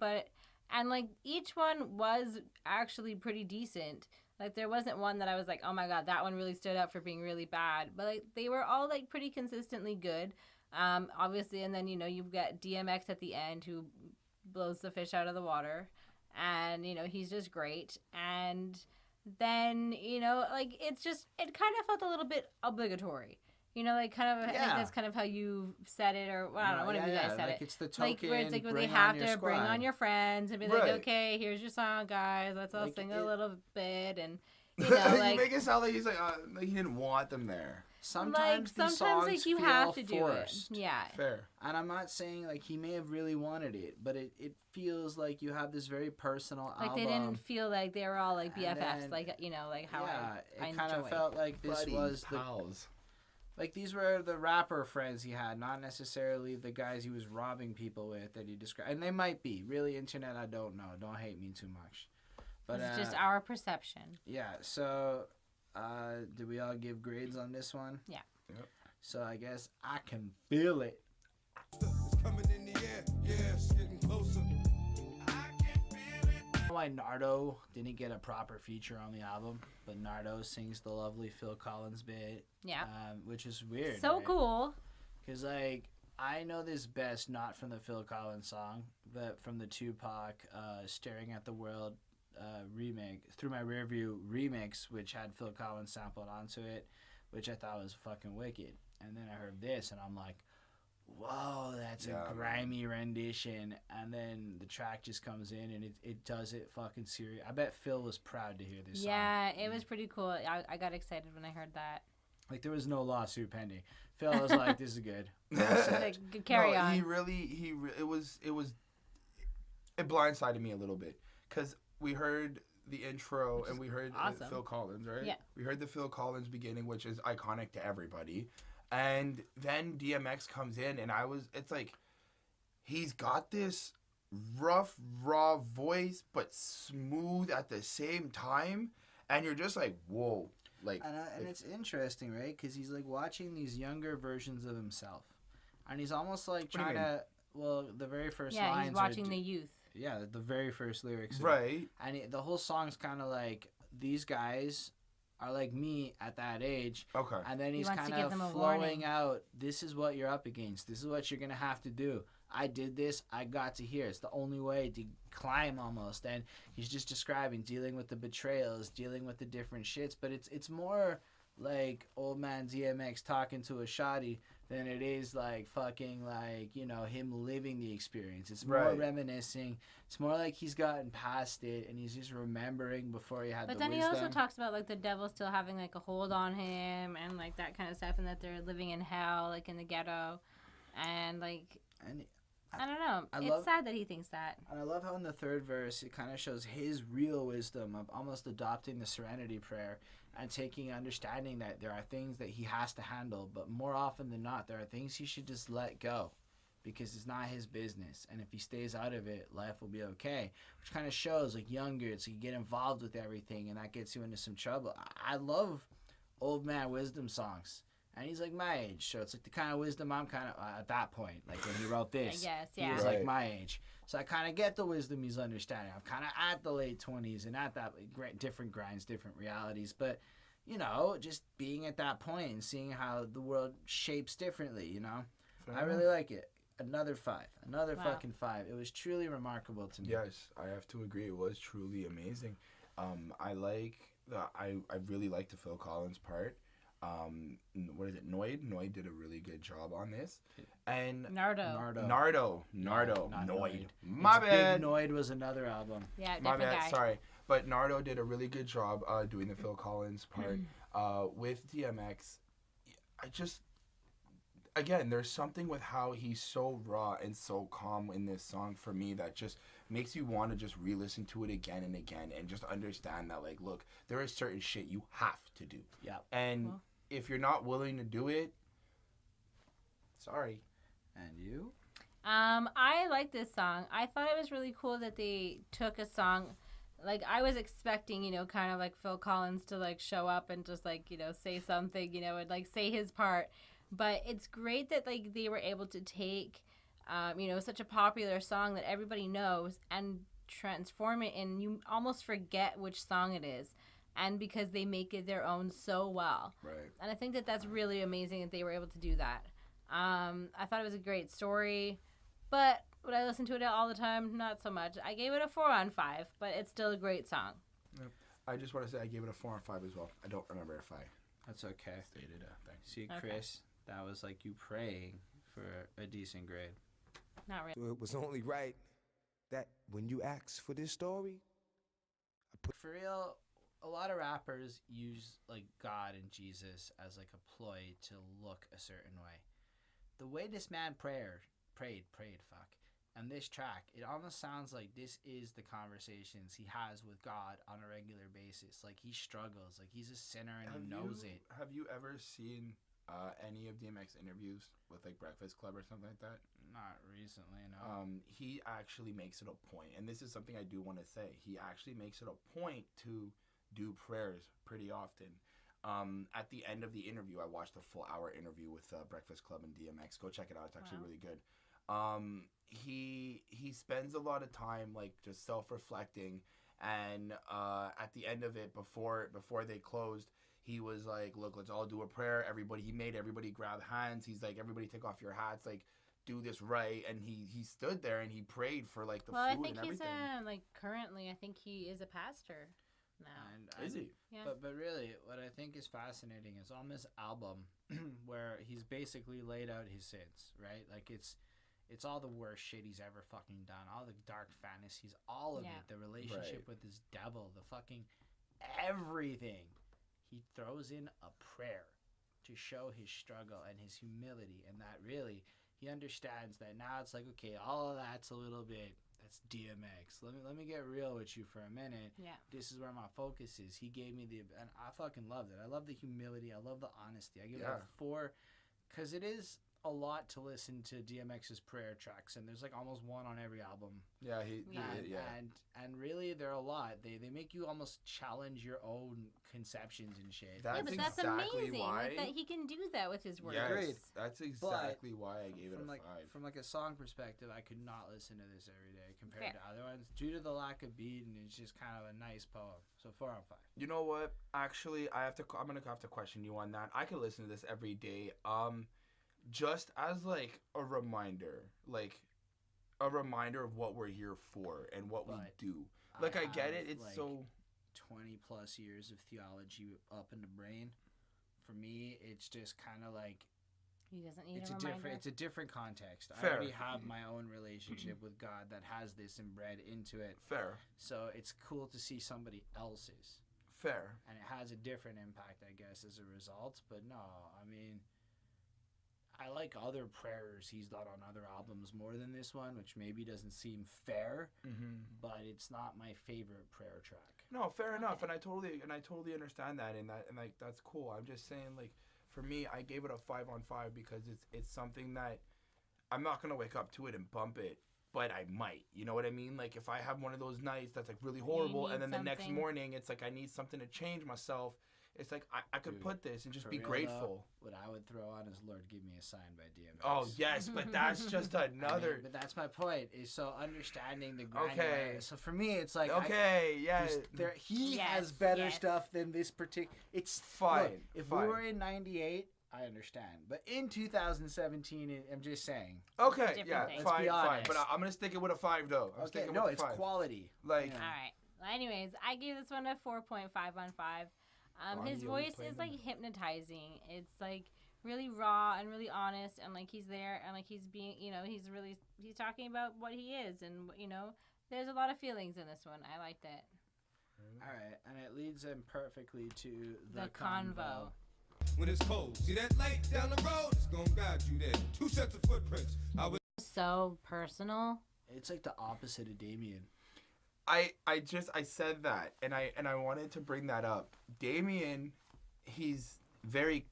and like each one was actually pretty decent. Like there wasn't one that I was like, oh my god, that one really stood out for being really bad. But like they were all like pretty consistently good. Obviously, and then you've got DMX at the end who blows the fish out of the water, and he's just great. And then like it kind of felt a little bit obligatory, like kind of. I think that's kind of how you said it, or I don't know, one of you guys said like it. It's the token, like where it's like where they have to bring on your friends and be like, okay, here's your song, guys. Let's all sing a little bit, and like you make it sound like he's like he didn't want them there. Sometimes songs like you have to forced. Do it. Yeah. Fair. And I'm not saying like he may have really wanted it, but it feels like you have this very personal album. Like they didn't feel like they were all like BFFs, then, like like how I it kind of felt like this was pals. Like these were the rapper friends he had, not necessarily the guys he was robbing people with that he described. And they might be. Really, internet, I don't know. Don't hate me too much. But it's just our perception. Yeah, so did we all give grades on this one? Yeah. Yep. So I guess I can feel it. It's coming in the air, yeah, it's getting closer. I can feel it why Nardo didn't get a proper feature on the album, but Nardo sings the lovely Phil Collins bit. Yeah. Which is weird. So right? cool. Because, like, I know this best not from the Phil Collins song, but from the Tupac Staring at the World remake, Through My Rearview remix, which had Phil Collins sampled onto it, which I thought was fucking wicked. And then I heard this, and I'm like, whoa, that's a grimy rendition. And then the track just comes in, and it does it fucking serious. I bet Phil was proud to hear this song. Yeah, it was pretty cool. I got excited when I heard that. Like, there was no lawsuit pending. Phil was like, this is good. Like, carry on. It blindsided me a little bit. Because we heard the intro, and we heard awesome. Phil Collins, right? Yeah. We heard the Phil Collins beginning, which is iconic to everybody. And then DMX comes in, and it's like, he's got this rough, raw voice, but smooth at the same time. And you're just like, whoa. Like, and it's interesting, right? Because he's like watching these younger versions of himself, and he's almost like trying to. Well, the very first lines. Yeah, he's watching the youth. Yeah, the very first lyrics. Right. And the whole song's kind of like, these guys are like me at that age. Okay. And then he's kind of flowing out. This is what you're up against. This is what you're gonna have to do. I did this. I got to here. It's the only way to climb almost. And he's just describing dealing with the betrayals, dealing with the different shits. But it's more like old man DMX talking to a shawty than it is like fucking like, you know, him living the experience. It's more reminiscing. It's more like he's gotten past it and he's just remembering before he had the wisdom. But then he also talks about like the devil still having like a hold on him and like that kind of stuff, and that they're living in hell, like in the ghetto. And like... I don't know. It's sad that he thinks that. And I love how in the third verse it kind of shows his real wisdom of almost adopting the Serenity Prayer and understanding that there are things that he has to handle, but more often than not, there are things he should just let go because it's not his business. And if he stays out of it, life will be okay. Which kind of shows like younger, so you get involved with everything, and that gets you into some trouble. I love old man wisdom songs. And he's like my age, so it's like the kind of wisdom I'm kind of at that point. Like when he wrote this, he was like my age. So I kind of get the wisdom he's understanding. I'm kind of at the late 20s and at that different grinds, different realities. But, you know, just being at that point and seeing how the world shapes differently, you know. I really like it. Another 5. Fucking 5. It was truly remarkable to me. Yes, I have to agree. It was truly amazing. I really like the Phil Collins part. What is it? Noid did a really good job on this. And Nardo. Noid. My bad. Big Noid was another album. Yeah, my bad. Guy. Sorry, but Nardo did a really good job doing the Phil Collins part with DMX. Again, there's something with how he's so raw and so calm in this song for me that just makes you want to just re-listen to it again and again and just understand that, like, look, there is certain shit you have to do. Yeah. And if you're not willing to do it, sorry. And you? I like this song. I thought it was really cool that they took a song. Like, I was expecting, you know, kind of like Phil Collins to, like, show up and just, like, you know, say something, you know, and, like, say his part. But it's great that, like, they were able to take, you know, such a popular song that everybody knows and transform it, and you almost forget which song it is. And because they make it their own so well. Right. And I think that that's really amazing that they were able to do that. I thought it was a great story. But would I listen to it all the time? Not so much. I gave it a 4 on 5, but it's still a great song. Yep. I just want to say I gave it a 4 on 5 as well. I don't remember if I That's okay. stated a thing. See, Chris, that was like you praying for a decent grade. Not really. So it was only right that when you asked for this story, For real, a lot of rappers use like God and Jesus as like a ploy to look a certain way. The way this man prayed, and this track, it almost sounds like this is the conversations he has with God on a regular basis. Like he struggles, like he's a sinner and he knows it. Have you ever seen any of DMX interviews with like Breakfast Club or something like that? Not recently, no. He actually makes it a point, and this is something I do want to say. He actually makes it a point to do prayers pretty often. At the end of the interview, I watched a full hour interview with Breakfast Club and DMX. Go check it out. It's actually really good. He spends a lot of time like just self-reflecting And at the end of it, before they closed, he was like, look, let's all do a prayer. He made everybody grab hands. He's like, everybody take off your hats, like, do this right. And he stood there and he prayed for like the food and everything. Well, I think he's like currently, I think he is a pastor now. Is he? Yeah. But really, what I think is fascinating is on this album where he's basically laid out his sins, right? Like it's all the worst shit he's ever fucking done, all the dark fantasies, all of it, the relationship with his devil, the fucking everything. He throws in a prayer to show his struggle and his humility, and that really he understands that now it's like, okay, all of that's a little bit, that's DMX. Let me get real with you for a minute. Yeah. This is where my focus is. He gave me and I fucking loved it. I love the humility. I love the honesty. I give it a 4 because it is a lot to listen to DMX's prayer tracks, and there's like almost one on every album. Yeah, and really they're a lot. They make you almost challenge your own conceptions and shit. But that's exactly amazing that he can do that with his words. Yeah, great. That's exactly why I gave it a 5. From like a song perspective, I could not listen to this every day compared to other ones due to the lack of beat, and it's just kind of a nice poem. So 4 out of 5. You know what? Actually, I'm gonna have to question you on that. I could listen to this every day. Just as like a reminder of what we're here for and what we do. Like I get it. It's like so 20 plus years of theology up in the brain. For me, it's just kind of like he doesn't need a reminder. It's a different context. Fair. I already have my own relationship with God that has this inbred into it. Fair. So it's cool to see somebody else's. Fair. And it has a different impact, I guess, as a result. But no, I mean, I like other prayers he's done on other albums more than this one, which maybe doesn't seem fair, but it's not my favorite prayer track. No, fair enough, and I totally understand that, and like that's cool. I'm just saying, like, for me, I gave it a 5 on 5 because it's something that I'm not gonna wake up to it and bump it, but I might. You know what I mean? Like if I have one of those nights that's like really horrible, and then the next morning it's like I need something to change myself. It's like I could put this and just be grateful. What I would throw on is "Lord, Give Me a Sign" by DMX. Oh yes, but that's just another. I mean, but that's my point. Is so understanding the granularity. So for me, it's like he has better stuff than this particular. It's fine. Look, if we were in '98, I understand. But in 2017, I'm just saying. Okay, fine. But I'm gonna stick it with a 5 though. It's quality. Like. All right. Well, anyways, I gave this one a 4.5 on 5. His voice is like hypnotizing. It's like really raw and really honest, and like he's there and like he's being, he's talking about what he is, and there's a lot of feelings in this one. I liked it. All right, and it leads in perfectly to the Convo. When it's cold, see that light down the road? It's gonna guide you there. 2 sets of footprints. So personal. It's like the opposite of Damien. I said that, and I wanted to bring that up. Damien, he's very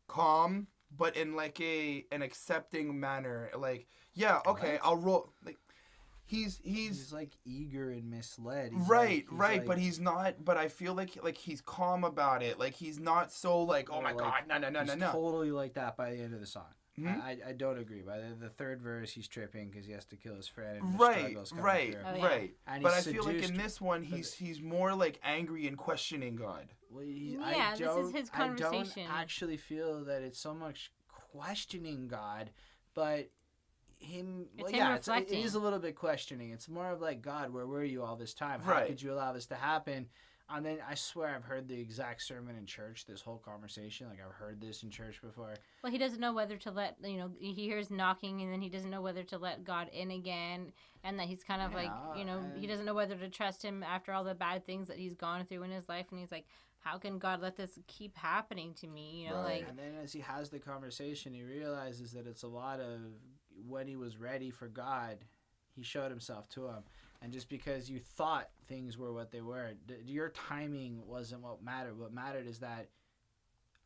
calm, but in like an accepting manner. Like, yeah, okay, I'll roll. Like, he's like eager and misled. Right, but he's not. But I feel like he's calm about it. Like he's not so like, oh my god, no. He's totally like that by the end of the song. I don't agree. By the third verse, he's tripping because he has to kill his friend. And right. And but I feel like in this one, he's more like angry and questioning God. Well, this is his conversation. I don't actually feel that it's so much questioning God, but him. It is a little bit questioning. It's more of like, God, where were you all this time? How could you allow this to happen? And then I swear I've heard the exact sermon in church, this whole conversation. Like, I've heard this in church before. Well, he doesn't know whether to let, he hears knocking, and then he doesn't know whether to let God in again. And that he's kind of he doesn't know whether to trust him after all the bad things that he's gone through in his life. And he's like, how can God let this keep happening to me? And then as he has the conversation, he realizes that it's a lot of when he was ready for God, he showed himself to him. And just because you thought things were what they were, your timing wasn't what mattered. What mattered is that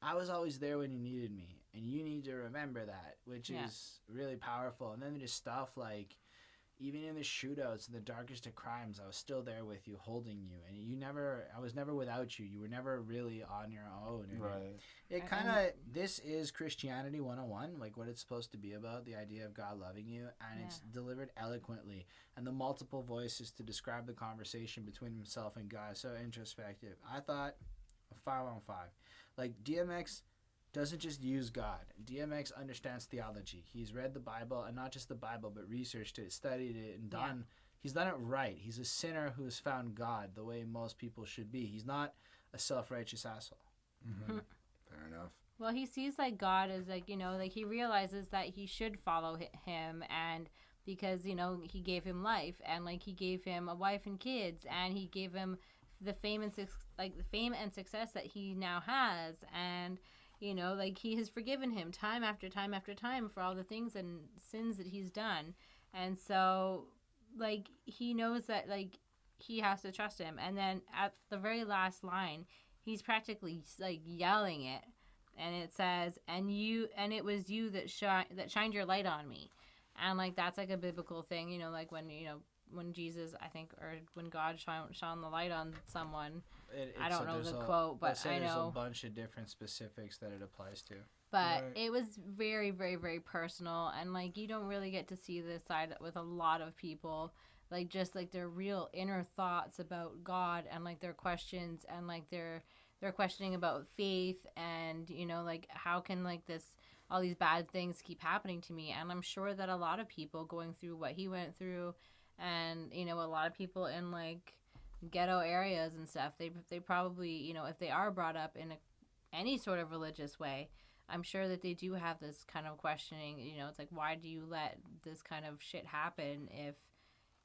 I was always there when you needed me. And you need to remember that, which is really powerful. And then there's stuff like, even in the shootouts and the darkest of crimes, I was still there with you, holding you, and I was never without you. You were never really on your own. Right. It kind of, this is Christianity 101, like what it's supposed to be about, the idea of God loving you, and it's delivered eloquently, and the multiple voices to describe the conversation between himself and God, so introspective. I thought, a 5 on 5. Like, DMX doesn't just use God. DMX understands theology. He's read the Bible, and not just the Bible, but researched it, studied it, and done. He's done it right. He's a sinner who has found God the way most people should be. He's not a self-righteous asshole. Mm-hmm. Fair enough. Well, he sees like God as like, you know, like he realizes that he should follow him, and because, you know, he gave him life, and like he gave him a wife and kids, and he gave him the fame and success that he now has, and you know, like he has forgiven him time after time after time for all the things and sins that he's done. And so, like, he knows that, like, he has to trust him. And then at the very last line, he's practically, like, yelling it. And it says, and it was you that shined your light on me. And, like, that's, like, a biblical thing, you know, like when, you know, when Jesus, I think, or when God shone the light on someone. I don't know the quote, but I know. There's a bunch of different specifics that it applies to. But it was very, very, very personal. And, like, you don't really get to see this side with a lot of people. Like, just, like, their real inner thoughts about God and, like, their questions and, like, their questioning about faith and, you know, like, how can, like, all these bad things keep happening to me? And I'm sure that a lot of people going through what he went through, and, you know, a lot of people in, like, ghetto areas and stuff, they probably, you know, if they are brought up in any sort of religious way, I'm sure that they do have this kind of questioning, you know, it's like, why do you let this kind of shit happen if,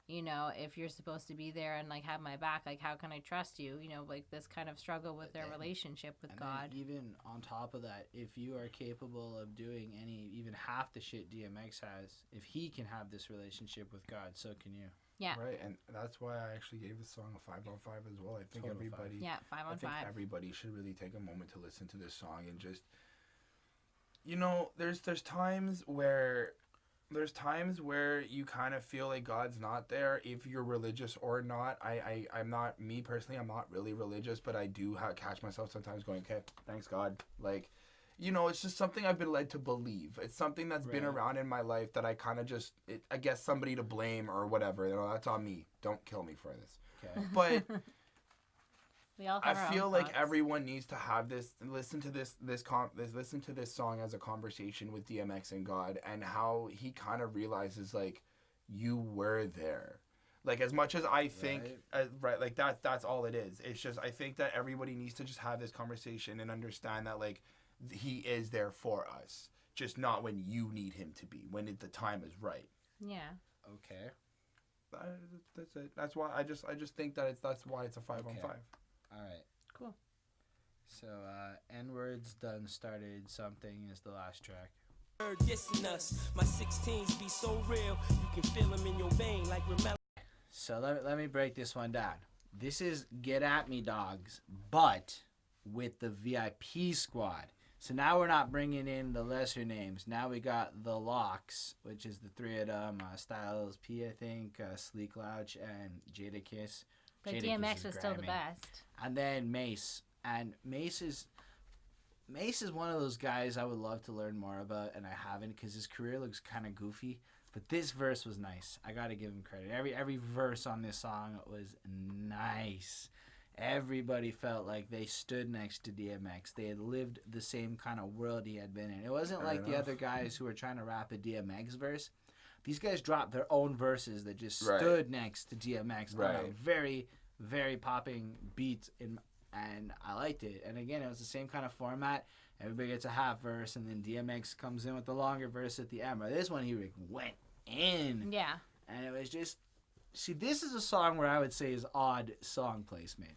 you know, if you're supposed to be there and, like, have my back, like, how can I trust you? You know, like, this kind of struggle with their relationship with God. Even on top of that, if you are capable of doing even half the shit DMX has, if he can have this relationship with God, so can you. Yeah. Right, and that's why I actually gave this song a 5 on 5 as well. I think everybody... 5 on 5. Everybody should really take a moment to listen to this song and just... You know, there's times where you kind of feel like God's not there, if you're religious or not. I'm not, me personally, I'm not really religious, but I do catch myself sometimes going, okay, thanks God. Like, you know, it's just something I've been led to believe. It's something that's been around in my life that I kind of just, I guess somebody to blame or whatever. You know, that's on me. Don't kill me for this. Okay. But we all have I feel like everyone needs to have this, listen to this song as a conversation with DMX and God, and how he kind of realizes, like, you were there. Like, as much as I think, like, that's all it is. It's just, I think that everybody needs to just have this conversation and understand that, like, he is there for us, just not when you need him to be, when the time is right. Yeah. Okay. That's it. That's why I just think that that's why it's a 5 on 5. All right. Cool. So, N-Words Done Started Something is the last track. Dissing us. My 16s be so real, you can feel them in your vein like remember. So let me break this one down. This is Get At Me Dogs, but with the VIP squad. So now we're not bringing in the lesser names. Now we got the Locks, which is the three of them, Styles P, I think, Sleek Louch, and Jadakiss. But DMX was still the best. And then Mase. And Mase is one of those guys I would love to learn more about, and I haven't, because his career looks kind of goofy. But this verse was nice. I got to give him credit. Every verse on this song was nice. Everybody felt like they stood next to DMX. They had lived the same kind of world he had been in. It wasn't like the other guys who were trying to rap a DMX verse. These guys dropped their own verses that just stood next to DMX on a very, very popping beat, and I liked it. And again, it was the same kind of format. Everybody gets a half verse, and then DMX comes in with the longer verse at the end. But this one, he went in. Yeah. And it was just... See, this is a song where I would say is odd song placement.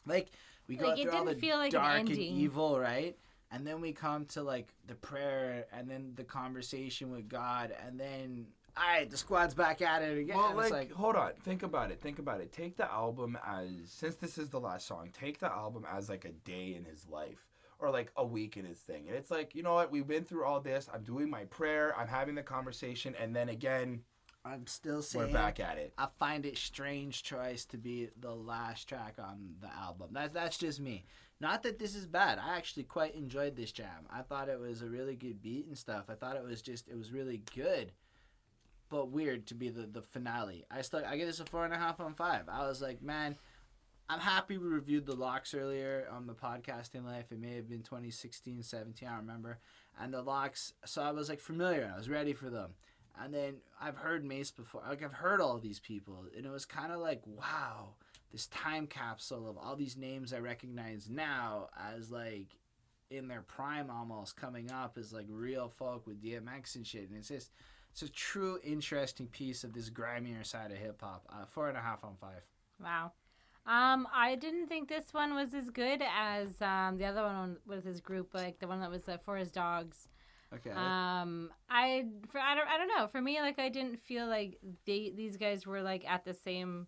Like, we go through all the dark and evil, right? And then we come to, like, the prayer, and then the conversation with God, and then, all right, the squad's back at it again. Well, like, hold on. Think about it. Take the album as, since this is the last song, take the album as, like, a day in his life, or, like, a week in his thing. And it's like, you know what? We've been through all this. I'm doing my prayer. I'm having the conversation. And then, again, I'm still saying we're back at it. I find it strange choice to be the last track on the album. That's just me. Not that this is bad. I actually quite enjoyed this jam. I thought it was a really good beat and stuff. I thought it was really good, but weird to be the finale. I give this a 4.5 on 5. I was like, man, I'm happy we reviewed the Locks earlier on the podcasting life. It may have been 2016, 17, I don't remember. And the Locks, so I was like familiar. I was ready for them. And then I've heard Mase before. Like, I've heard all these people. And it was kind of like, wow, this time capsule of all these names I recognize now as, like, in their prime almost, coming up as, like, real folk with DMX and shit. And it's a true interesting piece of this grimier side of hip-hop. 4.5 on 5. Wow. I didn't think this one was as good as the other one with his group, like the one that was for his dogs. Okay. I don't know. For me, like, I didn't feel like these guys were like at the same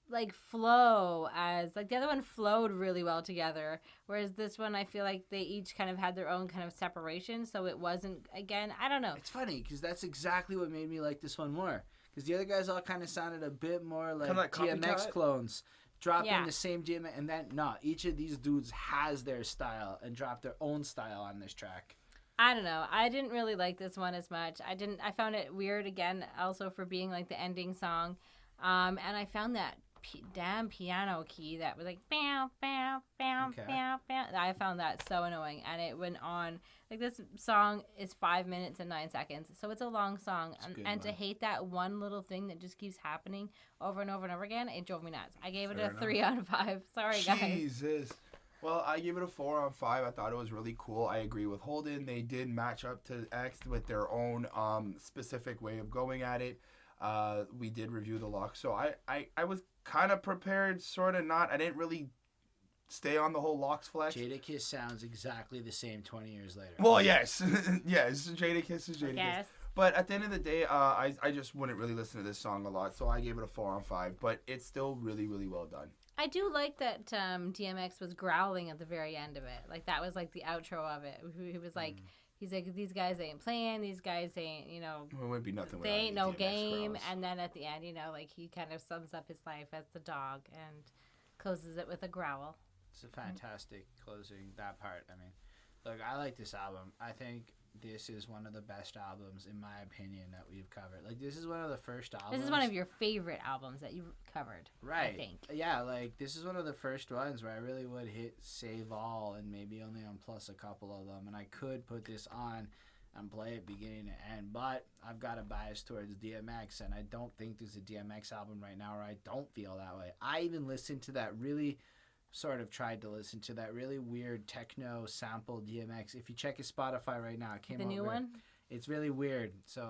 like flow as like the other one flowed really well together, whereas this one I feel like they each kind of had their own kind of separation, so it wasn't, again, I don't know. It's funny because that's exactly what made me like this one more, because the other guys all kind of sounded a bit more like DMX clones. Dropping the same DMX, and then each of these dudes has their style and dropped their own style on this track. I don't know. I didn't really like this one as much. I found it weird again, also for being like the ending song, and I found that damn piano key that was like bow bow bow bow bow. I found that so annoying, and it went on like this song is 5 minutes and 9 seconds, so it's a long song, and to hate that one little thing that just keeps happening over and over and over again, it drove me nuts. I gave it a 3 out of 5. Sorry, guys. Jesus. Well, I gave it a 4 on 5. I thought it was really cool. I agree with Holden. They did match up to X with their own specific way of going at it. We did review the Locks, so I was kind of prepared, sort of not. I didn't really stay on the whole Locks flex. Jadakiss sounds exactly the same 20 years later. Well, yes. Yes, Jadakiss is Jadakiss. Yes. But at the end of the day, I just wouldn't really listen to this song a lot, so I gave it a 4 on 5. But it's still really, really well done. I do like that DMX was growling at the very end of it. Like, that was like the outro of it. He was like... He's like, these guys ain't playing. These guys ain't, you know. Well, it would be nothing. They ain't no game. Growls. And then at the end, you know, like he kind of sums up his life as the dog and closes it with a growl. It's a fantastic closing, that part. I mean, look, I like this album. I think this is one of the best albums, in my opinion, that we've covered. Like, this is one of the first albums. This is one of your favorite albums that you've covered, right? I think. Yeah, like, this is one of the first ones where I really would hit save all and maybe only unplus a couple of them. And I could put this on and play it beginning to end. But I've got a bias towards DMX, and I don't think there's a DMX album right now where I don't feel that way. I even listened to that really... tried to listen to that really weird techno sample DMX. If you check his Spotify right now, it came out. The new one? It's really weird. So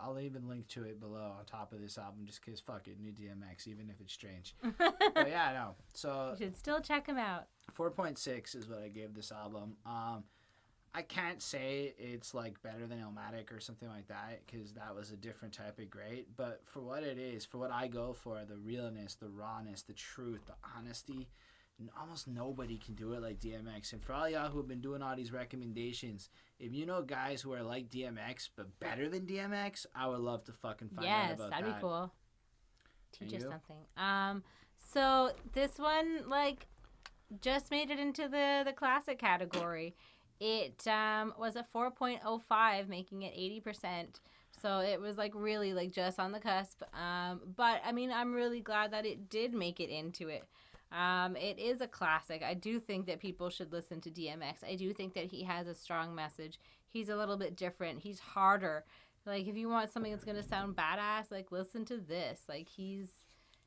I'll even link to it below on top of this album, just because fuck it, new DMX, even if it's strange. But yeah, no. So you should still check him out. 4.6 is what I gave this album. I can't say it's like better than Illmatic or something like that, because that was a different type of great. But for what it is, for what I go for, the realness, the rawness, the truth, the honesty. Almost nobody can do it like DMX. And for all y'all who have been doing all these recommendations, if you know guys who are like DMX but better than DMX, I would love to fucking find out about that. Yes, that'd be cool. Teach us something. So this one, like, just made it into the classic category. It was a 4.05, making it 80%. So it was, like, really, like, just on the cusp. But, I mean, I'm really glad that it did make it into it. It is a classic. I do think that people should listen to DMX. I do think that he has a strong message. He's a little bit different. He's harder. Like, if you want something that's going to sound badass, like, listen to this. Like, he's,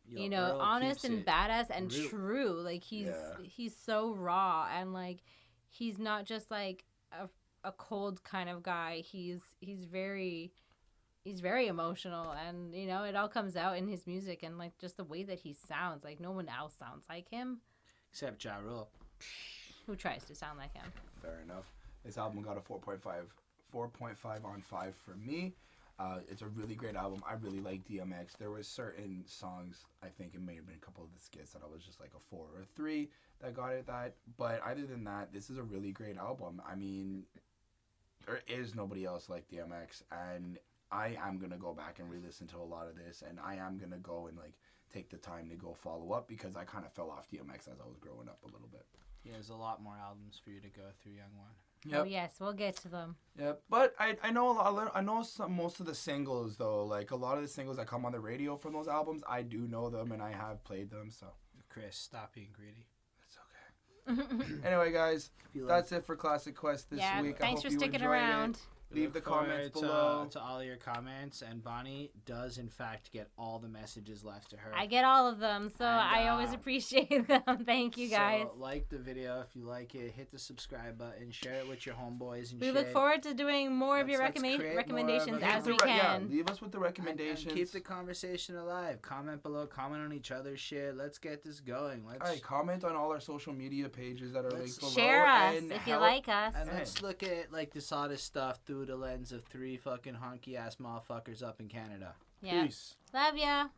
you know, Earl honest and badass and true. Like, he's so raw. And, like, he's not just, like, a cold kind of guy. He's very emotional, and, you know, it all comes out in his music and, like, just the way that he sounds. Like, no one else sounds like him. Except Ja Rule. Who tries to sound like him. Fair enough. This album got a 4.5 on 5 for me. It's a really great album. I really like DMX. There were certain songs, I think it may have been a couple of the skits that I was just like a 4 or a 3 that got it that. But other than that, this is a really great album. I mean, there is nobody else like DMX, and I am gonna go back and re-listen to a lot of this, and I am gonna go and like take the time to go follow up because I kind of fell off DMX as I was growing up a little bit. Yeah, there's a lot more albums for you to go through, young one. Yep. Oh yes, we'll get to them. Yep, but I know a lot. I know most of the singles though. Like a lot of the singles that come on the radio from those albums, I do know them and I have played them. So Chris, stop being greedy. It's okay. Anyway, guys, that's it for Classic Quest this week. Thanks for sticking around. Leave the comments below. To all your comments, and Bonnie does in fact get all the messages left to her. I get all of them, so I always appreciate them. Thank you guys. So like the video if you like it, hit the subscribe button, share it with your homeboys and we shit. look forward to doing more of your recommendations as we can. Leave us with the recommendations. And keep the conversation alive. Comment below, comment on each other's shit. Let's get this going. Let's comment on all our social media pages that are linked below. Share us if you like us. And let's look at like this oddest stuff through the lens of 3 fucking honky ass motherfuckers up in Canada. Yeah. Peace. Love ya.